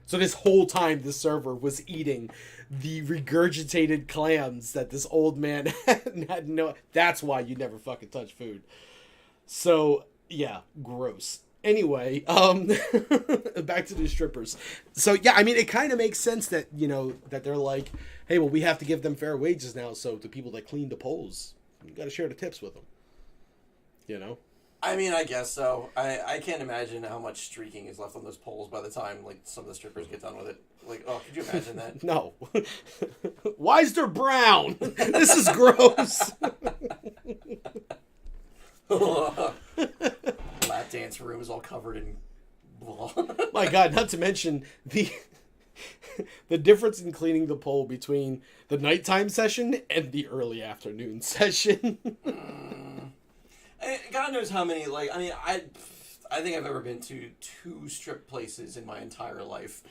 Speaker 1: So this whole time, the server was eating the regurgitated clams that this old man had no... That's why you never fucking touch food. So, yeah, gross. Anyway, back to the strippers. So yeah, I mean, it kind of makes sense that, you know, that they're like, hey, well, we have to give them fair wages now. So the people that clean the poles, you got to share the tips with them. You know?
Speaker 2: I mean, I guess so. I can't imagine how much streaking is left on those poles by the time like some of the strippers get done with it. Like, oh, could you imagine that?
Speaker 1: No. Why is there brown? This is gross.
Speaker 2: Lap dance room is all covered in blah.
Speaker 1: My God, not to mention the difference in cleaning the pole between the nighttime session and the early afternoon session.
Speaker 2: God knows how many, like, I mean, I think I've ever been to 2 strip places in my entire life.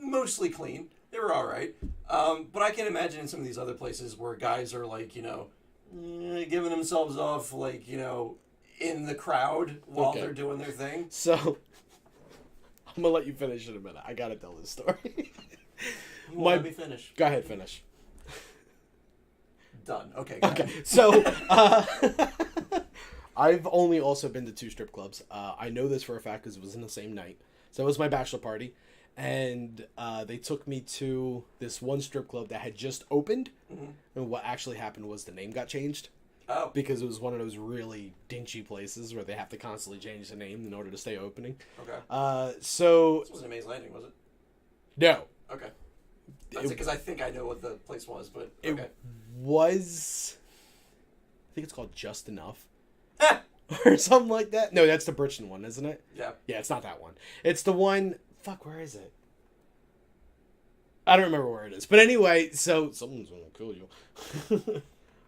Speaker 2: Mostly clean. They were all right. But I can imagine in some of these other places where guys are, like, you know, giving themselves off, like, you know, in the crowd while they're doing their thing.
Speaker 1: So, I'm going to let you finish in a minute. I got to tell this story.
Speaker 2: Let me finish.
Speaker 1: Go ahead, finish.
Speaker 2: Done. Okay.
Speaker 1: Okay. So, I've only also been to 2 strip clubs. I know this for a fact because it was in the same night. So it was my bachelor party, and they took me to this one strip club that had just opened. Mm-hmm. And what actually happened was the name got changed.
Speaker 2: Oh.
Speaker 1: Because it was one of those really dingy places where they have to constantly change the name in order to stay opening.
Speaker 2: Okay.
Speaker 1: So
Speaker 2: this wasn't Maze Landing, was it?
Speaker 1: No.
Speaker 2: Okay. That's it, because I think I know what the place was, but okay.
Speaker 1: It was, I think it's called Just Enough. Or something like that. No, that's the Bridgeton one, isn't it?
Speaker 2: Yeah.
Speaker 1: Yeah, it's not that one. It's the one, fuck, where is it? I don't remember where it is. But anyway, so someone's gonna kill you.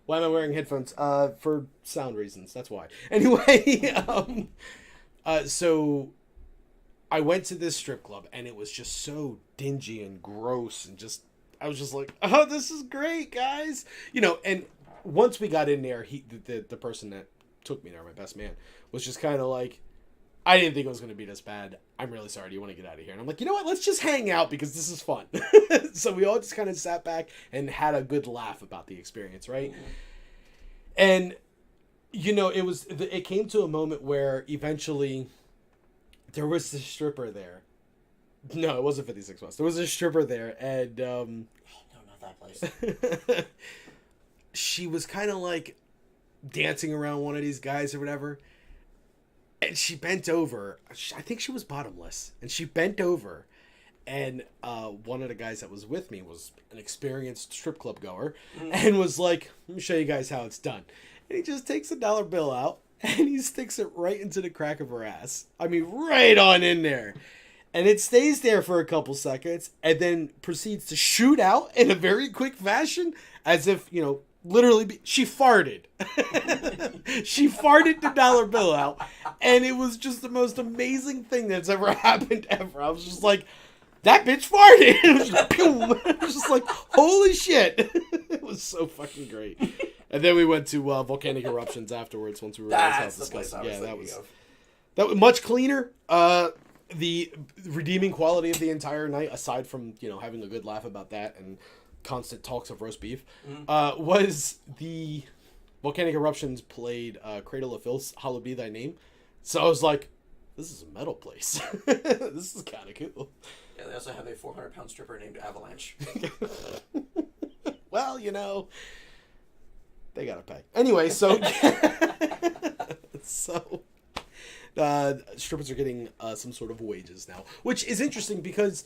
Speaker 1: Why am I wearing headphones? For sound reasons. That's why. Anyway, so I went to this strip club and it was just so dingy and gross and just, I was just like, oh, this is great, guys. You know, and once we got in there, the person that took me there, my best man, was just kind of like, I didn't think it was going to be this bad. I'm really sorry. Do you want to get out of here? And I'm like, you know what? Let's just hang out because this is fun. So we all just kind of sat back and had a good laugh about the experience, right? Mm-hmm. And, you know, it came to a moment where eventually there was this stripper there. No, it wasn't 56 West. There was a stripper there, and
Speaker 2: oh, no, not that place.
Speaker 1: She was kind of like dancing around one of these guys or whatever. And she bent over. I think she was bottomless. And she bent over. And one of the guys that was with me was an experienced strip club goer. And was like, let me show you guys how it's done. And he just takes a dollar bill out. And he sticks it right into the crack of her ass. I mean, right on in there. And it stays there for a couple seconds. And then proceeds to shoot out in a very quick fashion. As if, you know, literally, she farted. She farted the dollar bill out. And it was just the most amazing thing that's ever happened ever. I was just like, that bitch farted. It was just, it was just like, holy shit. It was so fucking great. And then we went to Volcanic Eruptions afterwards once we realized how disgusting. Yeah, that was much cleaner. The redeeming quality of the entire night, aside from, you know, having a good laugh about that and constant talks of roast beef, was the Volcanic Eruptions played Cradle of Filth, Hallowed Be Thy Name. So I was like, this is a metal place. This is kind of cool.
Speaker 2: Yeah, they also have a 400-pound stripper named Avalanche.
Speaker 1: Well, you know, they gotta pay. Anyway, so strippers are getting some sort of wages now, which is interesting because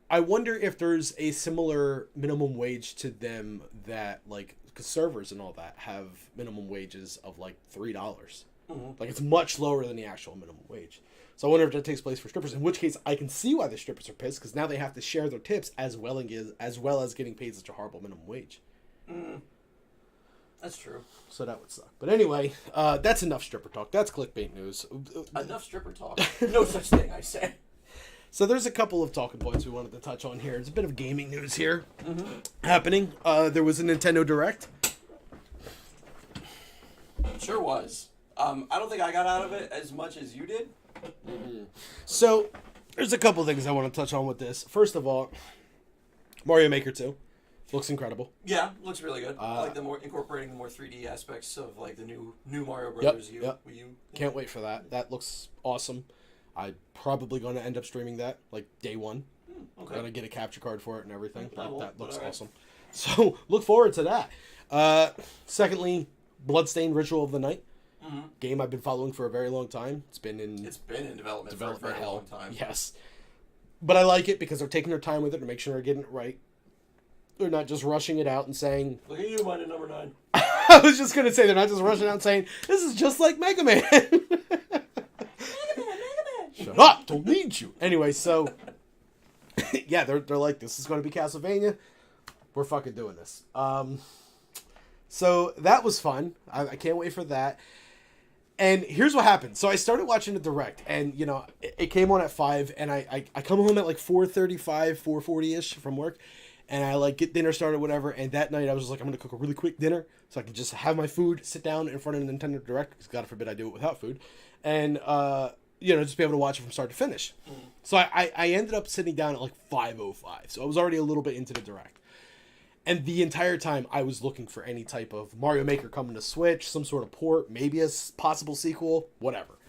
Speaker 1: I wonder if there's a similar minimum wage to them that, like, cause servers and all that have minimum wages of like $3. Mm-hmm. Like, it's much lower than the actual minimum wage. So I wonder if that takes place for strippers, in which case I can see why the strippers are pissed, because now they have to share their tips as well as getting paid such a horrible minimum wage.
Speaker 2: That's true.
Speaker 1: So that would suck. But anyway, that's enough stripper talk. That's clickbait news.
Speaker 2: Enough stripper talk. No such thing, I say.
Speaker 1: So there's a couple of talking points we wanted to touch on here. There's a bit of gaming news here happening. There was a Nintendo Direct.
Speaker 2: Sure was. I don't think I got out of it as much as you did.
Speaker 1: So there's a couple things I want to touch on with this. First of all, Mario Maker 2. Looks incredible.
Speaker 2: Yeah, looks really good. I like the more incorporating the more 3D aspects of like the new Mario
Speaker 1: Yep,
Speaker 2: Brothers
Speaker 1: yep.
Speaker 2: Wii U.
Speaker 1: Can't wait for that. That looks awesome. I'm probably going to end up streaming that like day one.
Speaker 2: Okay.
Speaker 1: Gonna get a capture card for it and everything.
Speaker 2: I
Speaker 1: Like,
Speaker 2: won't,
Speaker 1: that
Speaker 2: but
Speaker 1: looks
Speaker 2: alright.
Speaker 1: awesome. So look forward to that. Secondly, Bloodstained Ritual of the Night. Game I've been following for a very long time. It's been in
Speaker 2: development for a very
Speaker 1: hell.
Speaker 2: long time.
Speaker 1: Yes. But I like it because they're taking their time with it to make sure they're getting it right. They're not just rushing it out and saying...
Speaker 2: Look at you, mine at number 9.
Speaker 1: I was just going to say, they're not just rushing out and saying, this is just like Mega Man.
Speaker 2: Mega Man.
Speaker 1: Shut up, don't need you. Anyway, so... yeah, they're like, this is going to be Castlevania. We're fucking doing this. So that was fun. I can't wait for that. And here's what happened. So I started watching the Direct, and, you know, it came on at 5, and I come home at like 4:35, 4:40-ish from work, and I, like, get dinner started, whatever, and that night I was just like, I'm going to cook a really quick dinner so I can just have my food, sit down in front of the Nintendo Direct, because God forbid I do it without food, and, you know, just be able to watch it from start to finish. So I ended up sitting down at like 5:05, so I was already a little bit into the Direct. And the entire time, I was looking for any type of Mario Maker coming to Switch, some sort of port, maybe a possible sequel, whatever.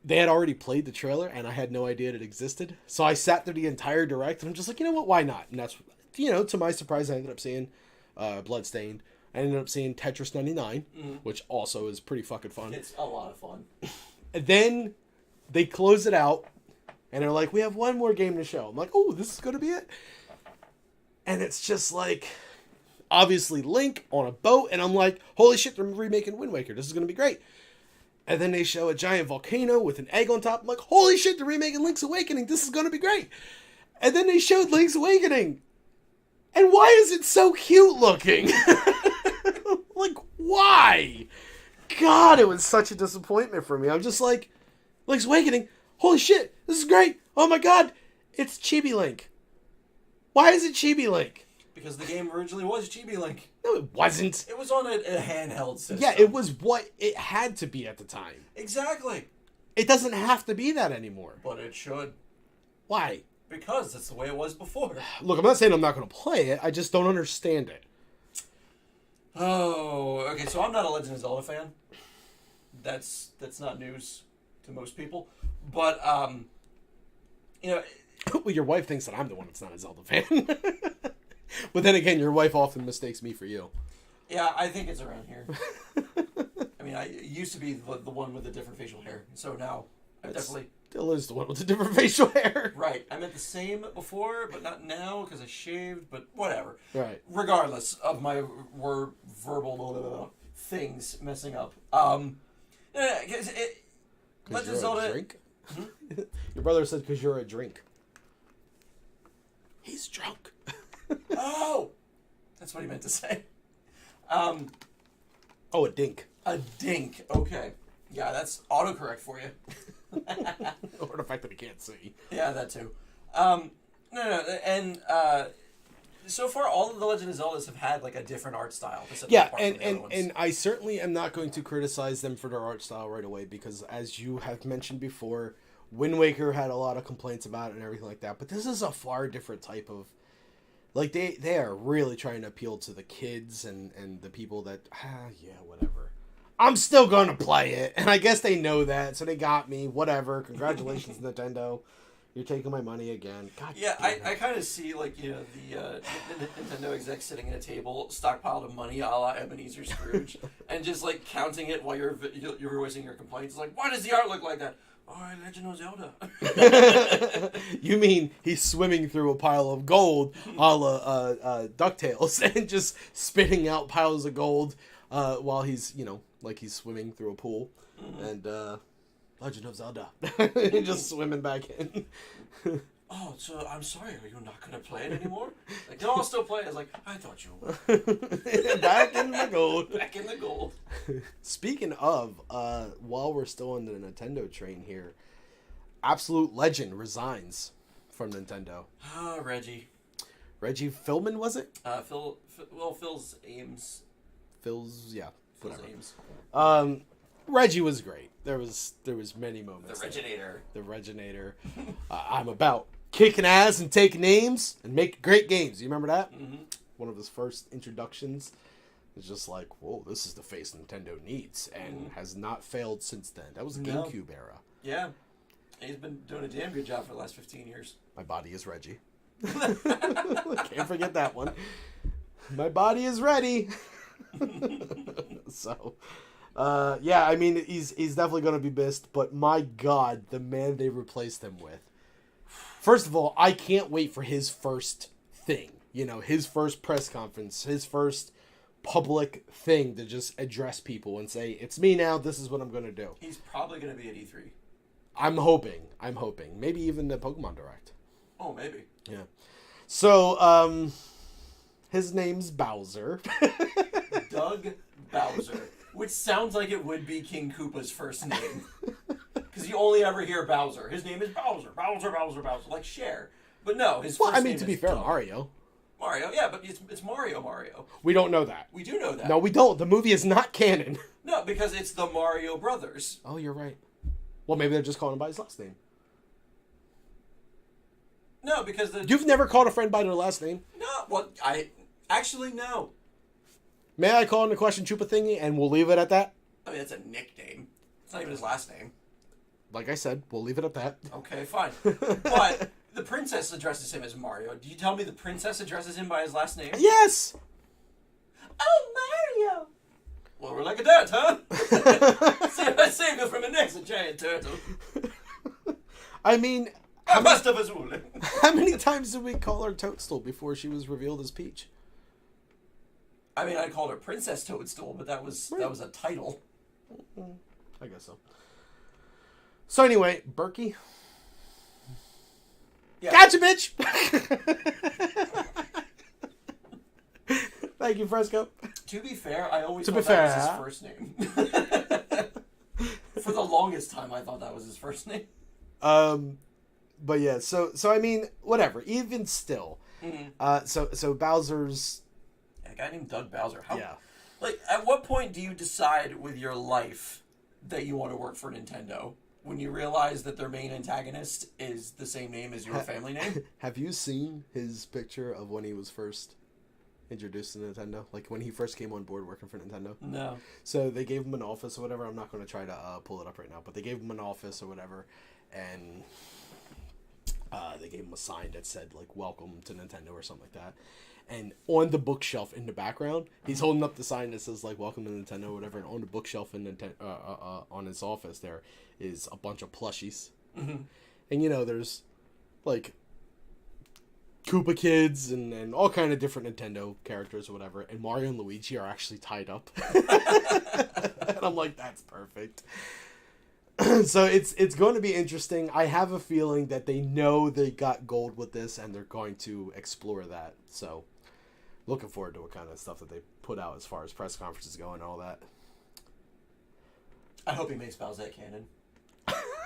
Speaker 1: They had already played the trailer, and I had no idea it existed. So I sat through the entire Direct, and I'm just like, you know what, why not? And that's, you know, to my surprise, I ended up seeing Bloodstained. I ended up seeing Tetris 99, which also is pretty fucking fun.
Speaker 2: It's a lot of fun.
Speaker 1: And then they close it out, and they're like, we have one more game to show. I'm like, oh, this is going to be it? And it's just like, obviously Link on a boat, and I'm like, holy shit, they're remaking Wind Waker. This is going to be great. And then they show a giant volcano with an egg on top. I'm like, holy shit, they're remaking Link's Awakening. This is going to be great. And then they showed Link's Awakening. And why is it so cute looking? Like, why? God, it was such a disappointment for me. I'm just like, Link's Awakening? Holy shit, this is great. Oh my god, it's Chibi Link. Why is it Chibi Link?
Speaker 2: Because the game originally was Chibi Link.
Speaker 1: No, it wasn't.
Speaker 2: It was on a handheld system.
Speaker 1: Yeah, it was what it had to be at the time.
Speaker 2: Exactly.
Speaker 1: It doesn't have to be that anymore.
Speaker 2: But it should.
Speaker 1: Why?
Speaker 2: Because that's the way it was before.
Speaker 1: Look, I'm not saying I'm not going to play it. I just don't understand it.
Speaker 2: Oh, okay. So I'm not a Legend of Zelda fan. That's not news to most people. But you know,
Speaker 1: Well, your wife thinks that I'm the one that's not a Zelda fan. But then again, your wife often mistakes me for you.
Speaker 2: yeah, I think it's around here. I mean, I used to be the one with the different facial hair, so now I definitely.
Speaker 1: Still is the one with the different facial hair.
Speaker 2: Right, I meant the same before, but not now because I shaved. But whatever.
Speaker 1: Right.
Speaker 2: Regardless of my verbal things messing up. Because Legend of Zelda.
Speaker 1: Drink? Your brother said because you're a drink. He's drunk.
Speaker 2: Oh, that's what he meant to say.
Speaker 1: Oh, a dink.
Speaker 2: A dink. Okay. Yeah, that's autocorrect for you.
Speaker 1: Or the fact that he can't see.
Speaker 2: Yeah, that too. No, and so far all of the Legend of Zeldas have had like a different art style. To set them
Speaker 1: Yeah,
Speaker 2: apart from the other ones.
Speaker 1: and I certainly am not going to criticize them for their art style right away because, as you have mentioned before, Wind Waker had a lot of complaints about it and everything like that. But this is a far different type of, like, they are really trying to appeal to the kids and the people that, yeah, whatever. I'm still going to play it, and I guess they know that, so they got me. Whatever. Congratulations, Nintendo. You're taking my money again. God
Speaker 2: yeah,
Speaker 1: damn it.
Speaker 2: I kind of see like the Nintendo exec sitting at a table, stockpiled of money, a la Ebenezer Scrooge, and just like counting it while you're voicing your complaints. Like, why does the art look like that? Oh, Legend of Zelda.
Speaker 1: You mean he's swimming through a pile of gold, a la DuckTales, and just spitting out piles of gold while he's, you know, like he's swimming through a pool. And Legend of Zelda. Just swimming back in.
Speaker 2: Oh, so I'm sorry, are you not going to play it anymore? Like, no, I'll still play it. I was like, I thought you were.
Speaker 1: Back in the gold.
Speaker 2: Back in the gold.
Speaker 1: Speaking of, while we're still on the Nintendo train here, Absolute Legend resigns from Nintendo.
Speaker 2: Ah, Reggie.
Speaker 1: Reggie Fillman, was it?
Speaker 2: Phil's Ames.
Speaker 1: Phil's
Speaker 2: Phil's
Speaker 1: whatever.
Speaker 2: Ames.
Speaker 1: Reggie was great. There was many moments.
Speaker 2: The Reginator.
Speaker 1: The Reginator. I'm about kicking ass and taking names and making great games. You remember that?
Speaker 2: Mm-hmm.
Speaker 1: One of his first introductions. It's just like, whoa, this is the face Nintendo needs, and has not failed since then. That was the GameCube era.
Speaker 2: Yeah. He's been doing a damn good job for the last 15 years.
Speaker 1: My body is Reggie. Can't forget that one. My body is ready. So, yeah, I mean, he's definitely going to be missed, but my God, the man they replaced him with. First of all, I can't wait for his first thing. You know, his first press conference, his first public thing to just address people and say, it's me now, this is what I'm going to do.
Speaker 2: He's probably going to be at E3.
Speaker 1: I'm hoping. Maybe even the Pokemon Direct.
Speaker 2: Oh, maybe.
Speaker 1: Yeah. So, his name's Bowser.
Speaker 2: Doug Bowser. Which sounds like it would be King Koopa's first name. Because you only ever hear Bowser. His name is Bowser. Bowser. Like Cher. But no, his first name is
Speaker 1: to be fair,
Speaker 2: Doug.
Speaker 1: Mario.
Speaker 2: Mario, yeah, but it's Mario.
Speaker 1: We don't know that.
Speaker 2: We do know that.
Speaker 1: No, we don't. The movie is not canon.
Speaker 2: No, because it's the Mario Brothers.
Speaker 1: Oh, you're right. Well, maybe they're just calling him by his last name.
Speaker 2: No, because
Speaker 1: You've never called a friend by their last name?
Speaker 2: No, well, I... Actually, no.
Speaker 1: May I call him the Question Chupa thingy, and we'll leave it at that?
Speaker 2: I mean, it's a nickname. It's not even his last name.
Speaker 1: Like I said, we'll leave it at that.
Speaker 2: Okay, fine. But the princess addresses him as Mario. Do you tell me the princess addresses him by his last name?
Speaker 1: Yes!
Speaker 2: Oh, Mario! Well, we're like that, huh? See if I save you from the next giant turtle.
Speaker 1: I mean...
Speaker 2: How
Speaker 1: many times did we call her Toadstool before she was revealed as Peach?
Speaker 2: I mean, I called her Princess Toadstool, but that was a title.
Speaker 1: I guess so. So anyway, Berkey.
Speaker 2: Yeah.
Speaker 1: Gotcha, bitch! Thank you, Fresco.
Speaker 2: To be fair, I always
Speaker 1: To
Speaker 2: thought
Speaker 1: be
Speaker 2: that
Speaker 1: fair.
Speaker 2: was his first name. For the longest time, I thought that was his first name.
Speaker 1: But yeah, so I mean, whatever. Even still, so Bowser's
Speaker 2: A guy named Doug Bowser. How?
Speaker 1: yeah.
Speaker 2: Like, at what point do you decide with your life that you want to work for Nintendo? When you realize that their main antagonist is the same name as your family name?
Speaker 1: Have you seen his picture of when he was first introduced to Nintendo? Like when he first came on board working for Nintendo?
Speaker 2: No.
Speaker 1: So they gave him an office or whatever. I'm not going to try to pull it up right now, but they gave him an office or whatever, and they gave him a sign that said like "Welcome to Nintendo" or something like that. And on the bookshelf in the background, he's holding up the sign that says like "Welcome to Nintendo" or whatever. And on the bookshelf in on his office there is a bunch of plushies, and you know there's like Koopa Kids and all kind of different Nintendo characters or whatever. And Mario and Luigi are actually tied up, and I'm like, that's perfect. So it's going to be interesting. I have a feeling that they know they got gold with this, and they're going to explore that. So, looking forward to what kind of stuff that they put out as far as press conferences go and all that.
Speaker 2: I hope he makes Bowsette canon.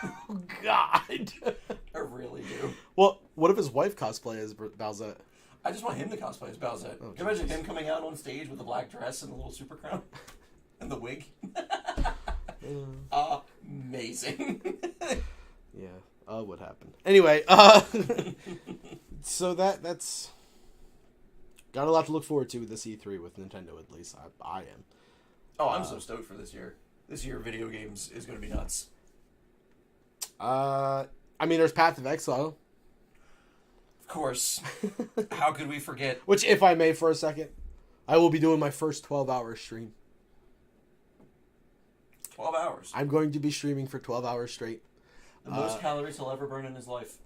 Speaker 1: Oh, God.
Speaker 2: I really do.
Speaker 1: Well, what if his wife cosplay as Bowsette?
Speaker 2: I just want him to cosplay as Bowsette.
Speaker 1: Oh,
Speaker 2: Can you imagine him coming out on stage with a black dress and a little super crown? And the wig? Amazing.
Speaker 1: Yeah. What happened? Anyway, so that's got a lot to look forward to with this E3 with Nintendo, at least. I am.
Speaker 2: Oh, I'm so stoked for this year. This year, video games is going to be nuts.
Speaker 1: I mean, there's Path of Exile.
Speaker 2: Of course. How could we forget?
Speaker 1: Which, if I may for a second, I will be doing my first 12-hour stream.
Speaker 2: 12 hours.
Speaker 1: I'm going to be streaming for 12 hours straight.
Speaker 2: The most calories he'll ever burn in his life.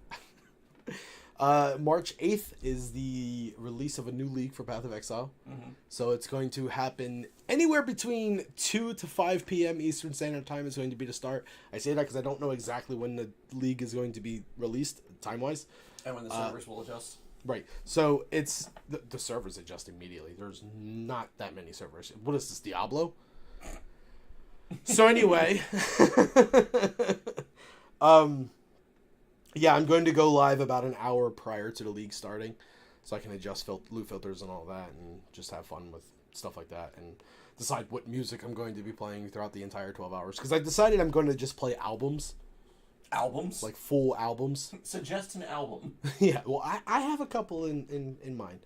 Speaker 1: March 8th is the release of a new league for Path of Exile.
Speaker 2: Mm-hmm.
Speaker 1: So it's going to happen anywhere between 2 to 5 p.m. Eastern Standard Time is going to be the start. I say that because I don't know exactly when the league is going to be released, time-wise.
Speaker 2: And when the servers will adjust.
Speaker 1: Right. So it's... The servers adjust immediately. There's not that many servers. What is this, Diablo? So anyway... yeah, I'm going to go live about an hour prior to the league starting, so I can adjust loot filters and all that, and just have fun with stuff like that, and decide what music I'm going to be playing throughout the entire 12 hours. Because I decided I'm going to just play albums
Speaker 2: Albums.
Speaker 1: like full albums.
Speaker 2: Suggest an album.
Speaker 1: Yeah, well, I have a couple in mind.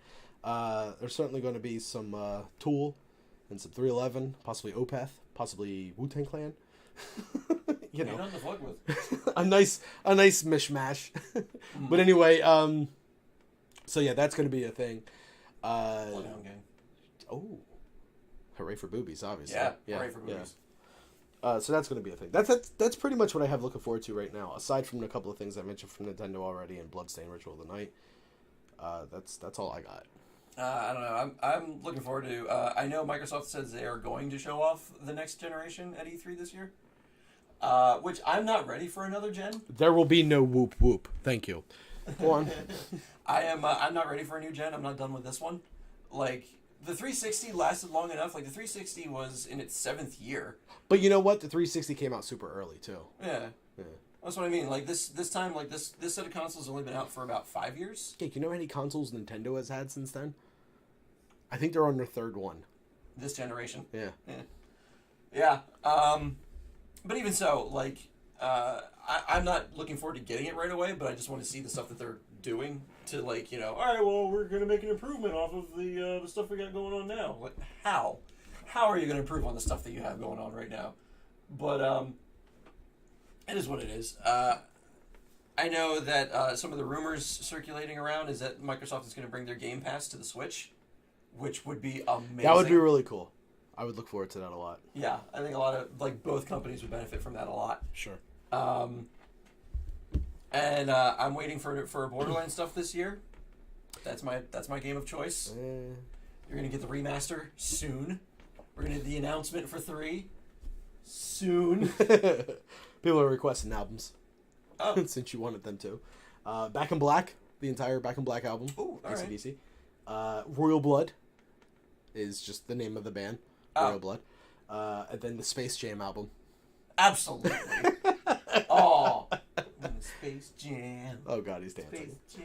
Speaker 1: There's certainly going to be some Tool and some 311, possibly Opeth, possibly Wu-Tang Clan. You know,
Speaker 2: Nothing to fuck with.
Speaker 1: a nice mishmash. But anyway, so yeah, that's going to be a thing.
Speaker 2: Bloodhound Gang.
Speaker 1: Oh, hooray for boobies, obviously.
Speaker 2: Yeah, hooray for boobies.
Speaker 1: So that's going to be a thing. That's pretty much what I have looking forward to right now. Aside from a couple of things I mentioned from Nintendo already and Bloodstained Ritual of the Night, that's all I got.
Speaker 2: I don't know. I'm looking forward to. I know Microsoft says they are going to show off the next generation at E3 this year, which I'm not ready for another gen.
Speaker 1: There will be no whoop whoop. Thank you. Go on.
Speaker 2: I am. I'm not ready for a new gen. I'm not done with this one. Like the 360 lasted long enough. Like the 360 was in its 7th year.
Speaker 1: But you know what? The 360 came out super early too.
Speaker 2: Yeah.
Speaker 1: Yeah.
Speaker 2: That's what I mean. Like this time, like this set of consoles has only been out for about 5 years.
Speaker 1: Okay, you know how many consoles Nintendo has had since then? I think they're on their 3rd one.
Speaker 2: This generation.
Speaker 1: Yeah.
Speaker 2: Yeah. But even so, like, I'm not looking forward to getting it right away, but I just want to see the stuff that they're doing to, like, you know, all right, well, we're going to make an improvement off of the stuff we got going on now. Like, how? How are you going to improve on the stuff that you have going on right now? But, it is what it is. I know that some of the rumors circulating around is that Microsoft is going to bring their Game Pass to the Switch, which would be amazing.
Speaker 1: That would be really cool. I would look forward to that a lot.
Speaker 2: Yeah, I think a lot of, like, both companies would benefit from that a lot.
Speaker 1: Sure.
Speaker 2: And I'm waiting for Borderlands stuff this year. That's my game of choice. You're gonna get the remaster soon. We're gonna get the announcement for 3 soon.
Speaker 1: People are requesting albums.
Speaker 2: Oh.
Speaker 1: Since you wanted them to. Back in Black, the entire Back in Black album.
Speaker 2: Ooh, all right.
Speaker 1: AC/DC. Royal Blood is just the name of the band. Royal Blood. And then the Space Jam album.
Speaker 2: Absolutely. Oh, Space Jam.
Speaker 1: Oh god, he's dancing.
Speaker 2: Space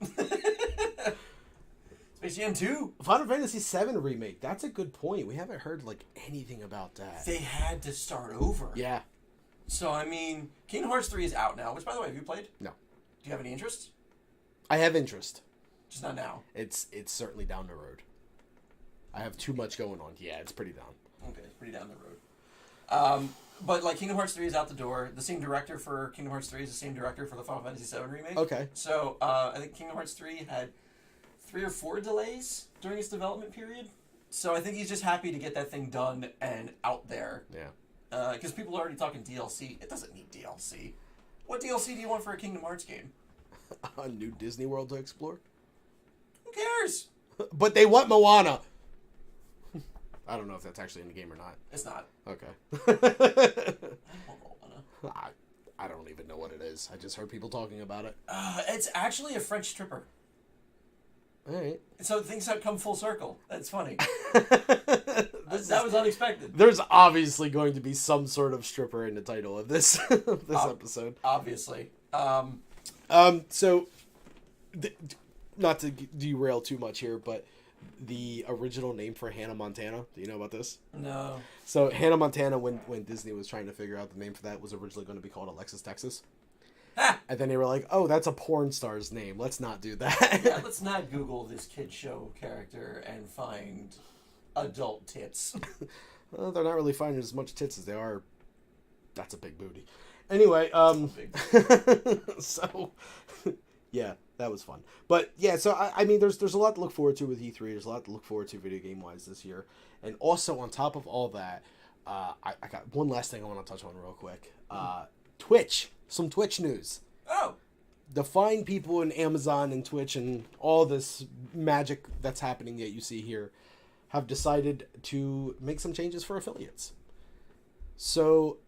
Speaker 2: Jam. Space Jam 2.
Speaker 1: Final Fantasy VII remake. That's a good point. We haven't heard like anything about that.
Speaker 2: They had to start over.
Speaker 1: Yeah.
Speaker 2: So I mean, Kingdom Hearts 3 is out now. Which, by the way, have you played?
Speaker 1: No.
Speaker 2: Do you have any interest?
Speaker 1: I have interest.
Speaker 2: Just not now.
Speaker 1: It's certainly down the road. I have too much going on. Yeah, it's pretty down.
Speaker 2: Okay, it's pretty down the road. But like Kingdom Hearts 3 is out the door. The same director for Kingdom Hearts 3 is the same director for the Final Fantasy VII remake.
Speaker 1: Okay.
Speaker 2: So I think Kingdom Hearts 3 had 3 or 4 delays during its development period. So I think he's just happy to get that thing done and out there.
Speaker 1: Yeah.
Speaker 2: Because people are already talking DLC. It doesn't need DLC. What DLC do you want for a Kingdom Hearts game?
Speaker 1: A new Disney World to explore?
Speaker 2: Who cares?
Speaker 1: But they want Moana. I don't know if that's actually in the game or not.
Speaker 2: It's not.
Speaker 1: Okay.
Speaker 2: I want Moana.
Speaker 1: I don't even know what it is. I just heard people talking about it.
Speaker 2: It's actually a French stripper.
Speaker 1: All right.
Speaker 2: So things have come full circle. That's funny. That was unexpected.
Speaker 1: There's obviously going to be some sort of stripper in the title of this episode.
Speaker 2: Obviously.
Speaker 1: So, not to derail too much here, but the original name for Hannah Montana, do you know about this?
Speaker 2: No.
Speaker 1: So Hannah Montana, when Disney was trying to figure out the name for that, was originally going to be called Alexis Texas.
Speaker 2: Ha!
Speaker 1: And then they were like, oh, that's a porn star's name. Let's not do that.
Speaker 2: Yeah, let's not Google this kid show character and find adult tits.
Speaker 1: Well, they're not really finding as much tits as they are. That's a big booty. Anyway, so yeah, that was fun. But yeah, so I mean, there's a lot to look forward to with E3. There's a lot to look forward to video game wise this year, and also on top of all that, I got one last thing I want to touch on real quick. Twitch, some Twitch news.
Speaker 2: Oh.
Speaker 1: The fine people in Amazon and Twitch and all this magic that's happening that you see here have decided to make some changes for affiliates. So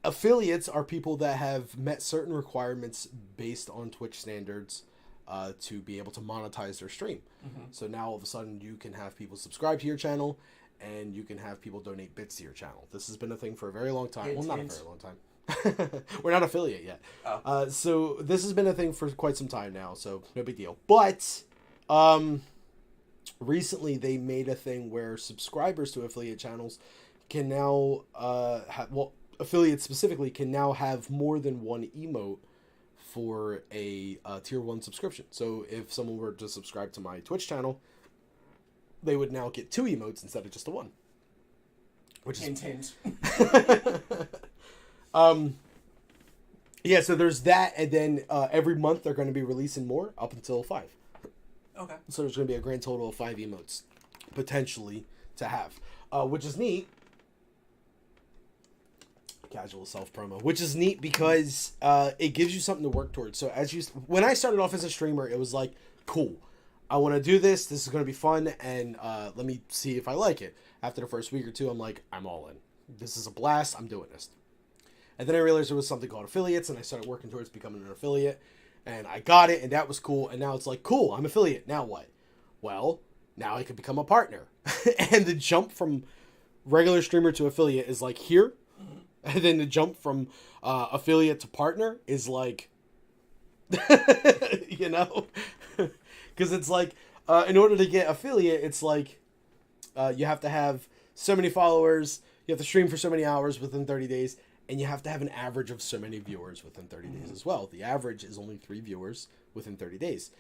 Speaker 1: affiliates are people that have met certain requirements based on Twitch standards to be able to monetize their stream. Mm-hmm. So now all of a sudden you can have people subscribe to your channel and you can have people donate bits to your channel. This has been a thing for a very long time. Well, not a very long time. We're not affiliate yet. Oh. So this has been a thing for quite some time now, so no big deal. But recently they made a thing where subscribers to affiliate channels can now affiliates specifically can now have more than one emote for a tier 1 subscription. So if someone were to subscribe to my Twitch channel, they would now get 2 emotes instead of just the one. Which is
Speaker 2: hint.
Speaker 1: Yeah, so there's that, and then every month they're going to be releasing more up until 5.
Speaker 2: Okay.
Speaker 1: So there's going to be a grand total of 5 emotes potentially to have, which is neat. Casual self promo, which is neat because it gives you something to work towards. So when I started off as a streamer, it was like, cool, I want to do this. This is going to be fun, and let me see if I like it. After the first week or two, I'm like, I'm all in. This is a blast. I'm doing this. And then I realized there was something called affiliates, and I started working towards becoming an affiliate, and I got it, and that was cool. And now it's like, cool, I'm affiliate. Now what? Well, now I could become a partner. And the jump from regular streamer to affiliate is like here. And then the jump from affiliate to partner is like, you know, because it's like, in order to get affiliate, it's like you have to have so many followers, you have to stream for so many hours within 30 days, and you have to have an average of so many viewers within 30 days as well. The average is only 3 viewers within 30 days.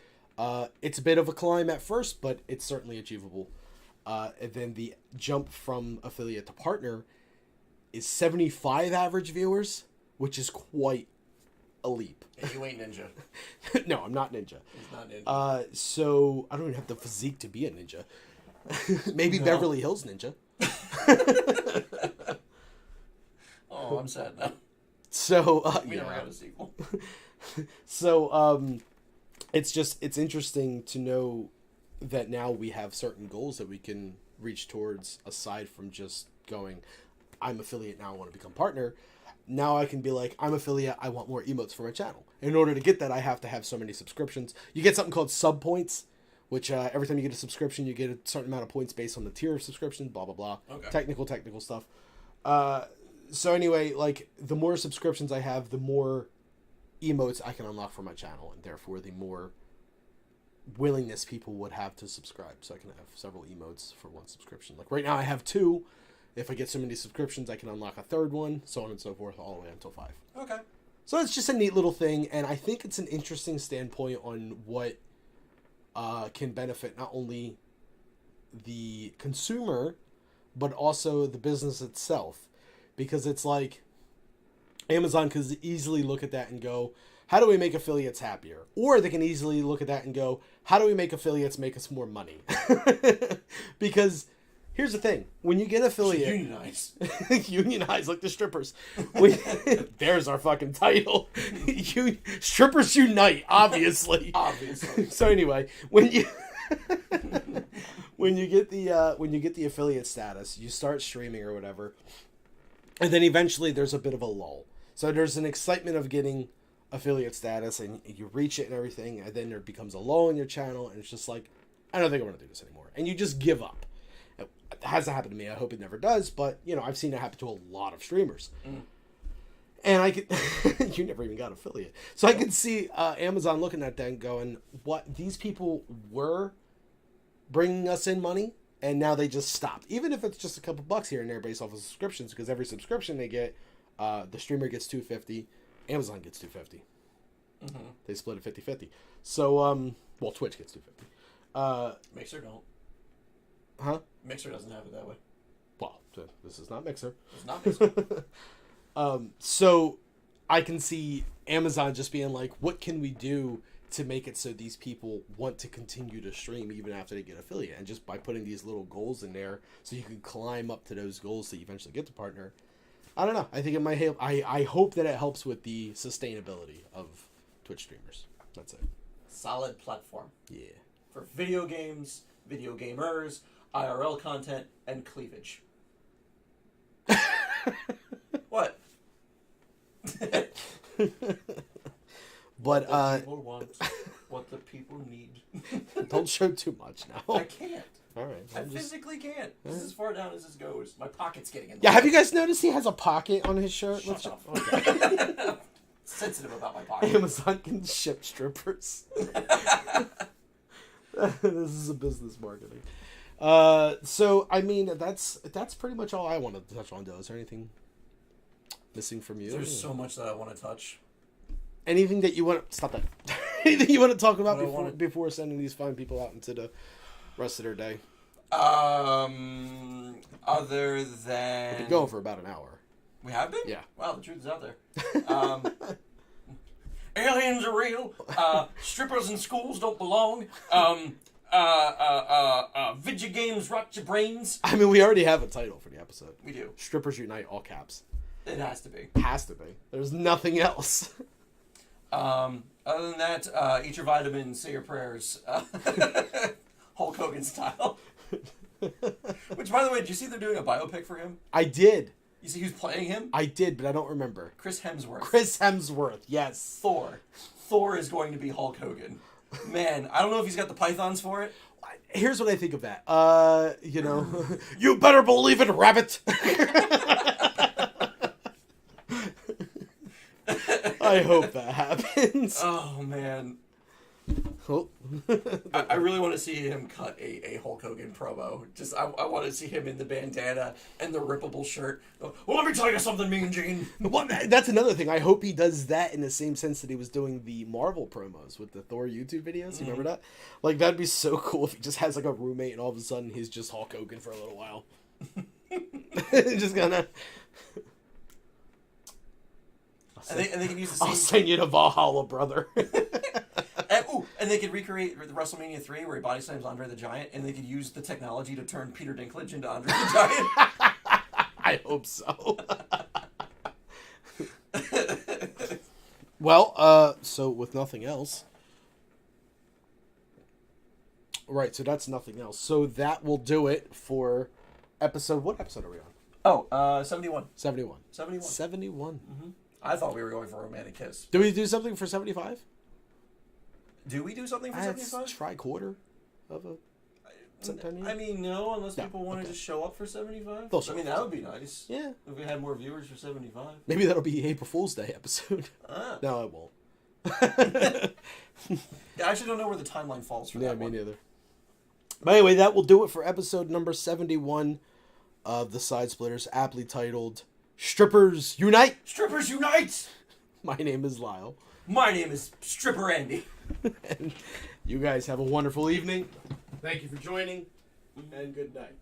Speaker 1: It's a bit of a climb at first, but it's certainly achievable. And then the jump from affiliate to partner is 75 average viewers, which is quite a leap.
Speaker 2: Hey, you ain't ninja.
Speaker 1: No, I'm not ninja.
Speaker 2: He's not ninja.
Speaker 1: So I don't even have the physique to be a ninja. Maybe
Speaker 2: No.
Speaker 1: Beverly Hills Ninja.
Speaker 2: Oh, I'm sad now.
Speaker 1: So
Speaker 2: We never got a sequel.
Speaker 1: So it's interesting to know that now we have certain goals that we can reach towards aside from just going, I'm affiliate now, I want to become partner. Now I can be like, I'm affiliate, I want more emotes for my channel. In order to get that, I have to have so many subscriptions. You get something called sub points, which every time you get a subscription, you get a certain amount of points based on the tier of subscription, blah, blah, blah.
Speaker 2: Okay.
Speaker 1: Technical stuff. So anyway, like, the more subscriptions I have, the more emotes I can unlock for my channel, and therefore the more willingness people would have to subscribe. So I can have several emotes for one subscription. Like right now I have 2. If I get so many subscriptions, I can unlock a 3rd one, so on and so forth, all the way until 5.
Speaker 2: Okay.
Speaker 1: So it's just a neat little thing, and I think it's an interesting standpoint on what can benefit not only the consumer, but also the business itself. Because it's like, Amazon could easily look at that and go, how do we make affiliates happier? Or they can easily look at that and go, how do we make affiliates make us more money? Because here's the thing. When you get affiliate...
Speaker 2: Unionize.
Speaker 1: Unionize like the strippers. There's our fucking title. Strippers unite, obviously.
Speaker 2: Obviously.
Speaker 1: So anyway, when you... when you get the affiliate status, you start streaming or whatever, and then eventually there's a bit of a lull. So there's an excitement of getting affiliate status, and you reach it and everything, and then there becomes a lull in your channel, and it's just like, I don't think I want to do this anymore, and you just give up. It hasn't happened to me. I hope it never does, but you know, I've seen it happen to a lot of streamers. And I could, you never even got affiliate, so I could see Amazon looking at that and going, "What, these people were bringing us in money, and now they just stopped." Even if it's just a couple bucks here and there based off of subscriptions, because every subscription they get, the streamer gets $250, Amazon gets $250. They split it 50-50. So, well, Twitch gets $250.
Speaker 2: Mixer don't.
Speaker 1: Huh?
Speaker 2: Mixer doesn't have it that way.
Speaker 1: Well, this is not Mixer.
Speaker 2: It's not Mixer.
Speaker 1: So I can see Amazon just being like, what can we do to make it so these people want to continue to stream even after they get affiliate? And just by putting these little goals in there so you can climb up to those goals to eventually get to partner. I don't know. I think it might help. I hope that it helps with the sustainability of Twitch streamers. That's it.
Speaker 2: Solid platform.
Speaker 1: Yeah.
Speaker 2: For video games, video gamers, IRL content, and cleavage. What?
Speaker 1: But
Speaker 2: what the people want, what the people need.
Speaker 1: don't show too much now.
Speaker 2: I can't.
Speaker 1: All right.
Speaker 2: I
Speaker 1: I'm just-
Speaker 2: physically can't. This is as far down as this goes. My pocket's getting in the
Speaker 1: Yeah, have
Speaker 2: way.
Speaker 1: you guys noticed he has a pocket on his shirt?
Speaker 2: Shut up.
Speaker 1: Okay.
Speaker 2: Sensitive about my pocket.
Speaker 1: Amazon can ship strippers. This is a business marketing. So I mean that's pretty much all I wanted to touch on. Though, is there anything Missing from you.
Speaker 2: There's so much that I want to touch.
Speaker 1: Anything that you want to... Stop that. Anything you want to talk about before sending these fine people out into the rest of their day?
Speaker 2: Other than...
Speaker 1: We've been going for about an hour.
Speaker 2: We have been?
Speaker 1: Yeah.
Speaker 2: Wow, the truth is out there. Aliens are real. Strippers in schools don't belong. Video games rot your brains.
Speaker 1: I mean, we already have a title for the episode.
Speaker 2: We do.
Speaker 1: Strippers Unite, all caps.
Speaker 2: It has to be.
Speaker 1: Has to be. There's nothing else.
Speaker 2: Other than that, eat your vitamins, say your prayers. Hulk Hogan style. Which, by the way, did you see they're doing a biopic for him?
Speaker 1: I did.
Speaker 2: You see who's playing him?
Speaker 1: I did, but I don't remember.
Speaker 2: Chris Hemsworth.
Speaker 1: Chris Hemsworth, yes.
Speaker 2: Thor. Thor is going to be Hulk Hogan. Man, I don't know if he's got the pythons for it.
Speaker 1: Here's what I think of that. You better believe it, rabbit. I hope that happens.
Speaker 2: Oh, man.
Speaker 1: Oh.
Speaker 2: I really want to see him cut a Hulk Hogan promo. Just I want to see him in the bandana and the rippable shirt. Well, let me tell you something, Mean Gene.
Speaker 1: Well, that's another thing. I hope he does that in the same sense that he was doing the Marvel promos with the Thor YouTube videos. You remember that? Like, that'd be so cool if he just has like a roommate and all of a sudden he's just Hulk Hogan for a little while. Just gonna...
Speaker 2: And they can use the same...
Speaker 1: I'll send you to Valhalla, brother.
Speaker 2: And they could recreate the WrestleMania 3 where he body slams Andre the Giant, and they could use the technology to turn Peter Dinklage into Andre the Giant.
Speaker 1: I hope so. Well, so with nothing else... Right, so that's nothing else. So that will do it for episode... What episode are we on?
Speaker 2: Oh, 71.
Speaker 1: 71.
Speaker 2: 71.
Speaker 1: 71.
Speaker 2: Mm-hmm. I thought we were going for a romantic kiss.
Speaker 1: Do we do something for 75?
Speaker 2: Do we do something for 75?
Speaker 1: Tri-quarter of a centennial?
Speaker 2: I mean, no, unless people want to just show up for 75. I mean, that would be nice.
Speaker 1: Yeah.
Speaker 2: If we had more viewers for 75.
Speaker 1: Maybe that'll be April Fool's Day episode.
Speaker 2: Ah.
Speaker 1: No, it won't.
Speaker 2: I actually don't know where the timeline falls for that one.
Speaker 1: Yeah, me neither. But anyway, that will do it for episode number 71 of the Side Splitters, aptly titled Strippers Unite!
Speaker 2: Strippers Unite!
Speaker 1: My name is Lyle.
Speaker 2: My name is Stripper Andy.
Speaker 1: And you guys have a wonderful evening. Thank you for joining, and good night.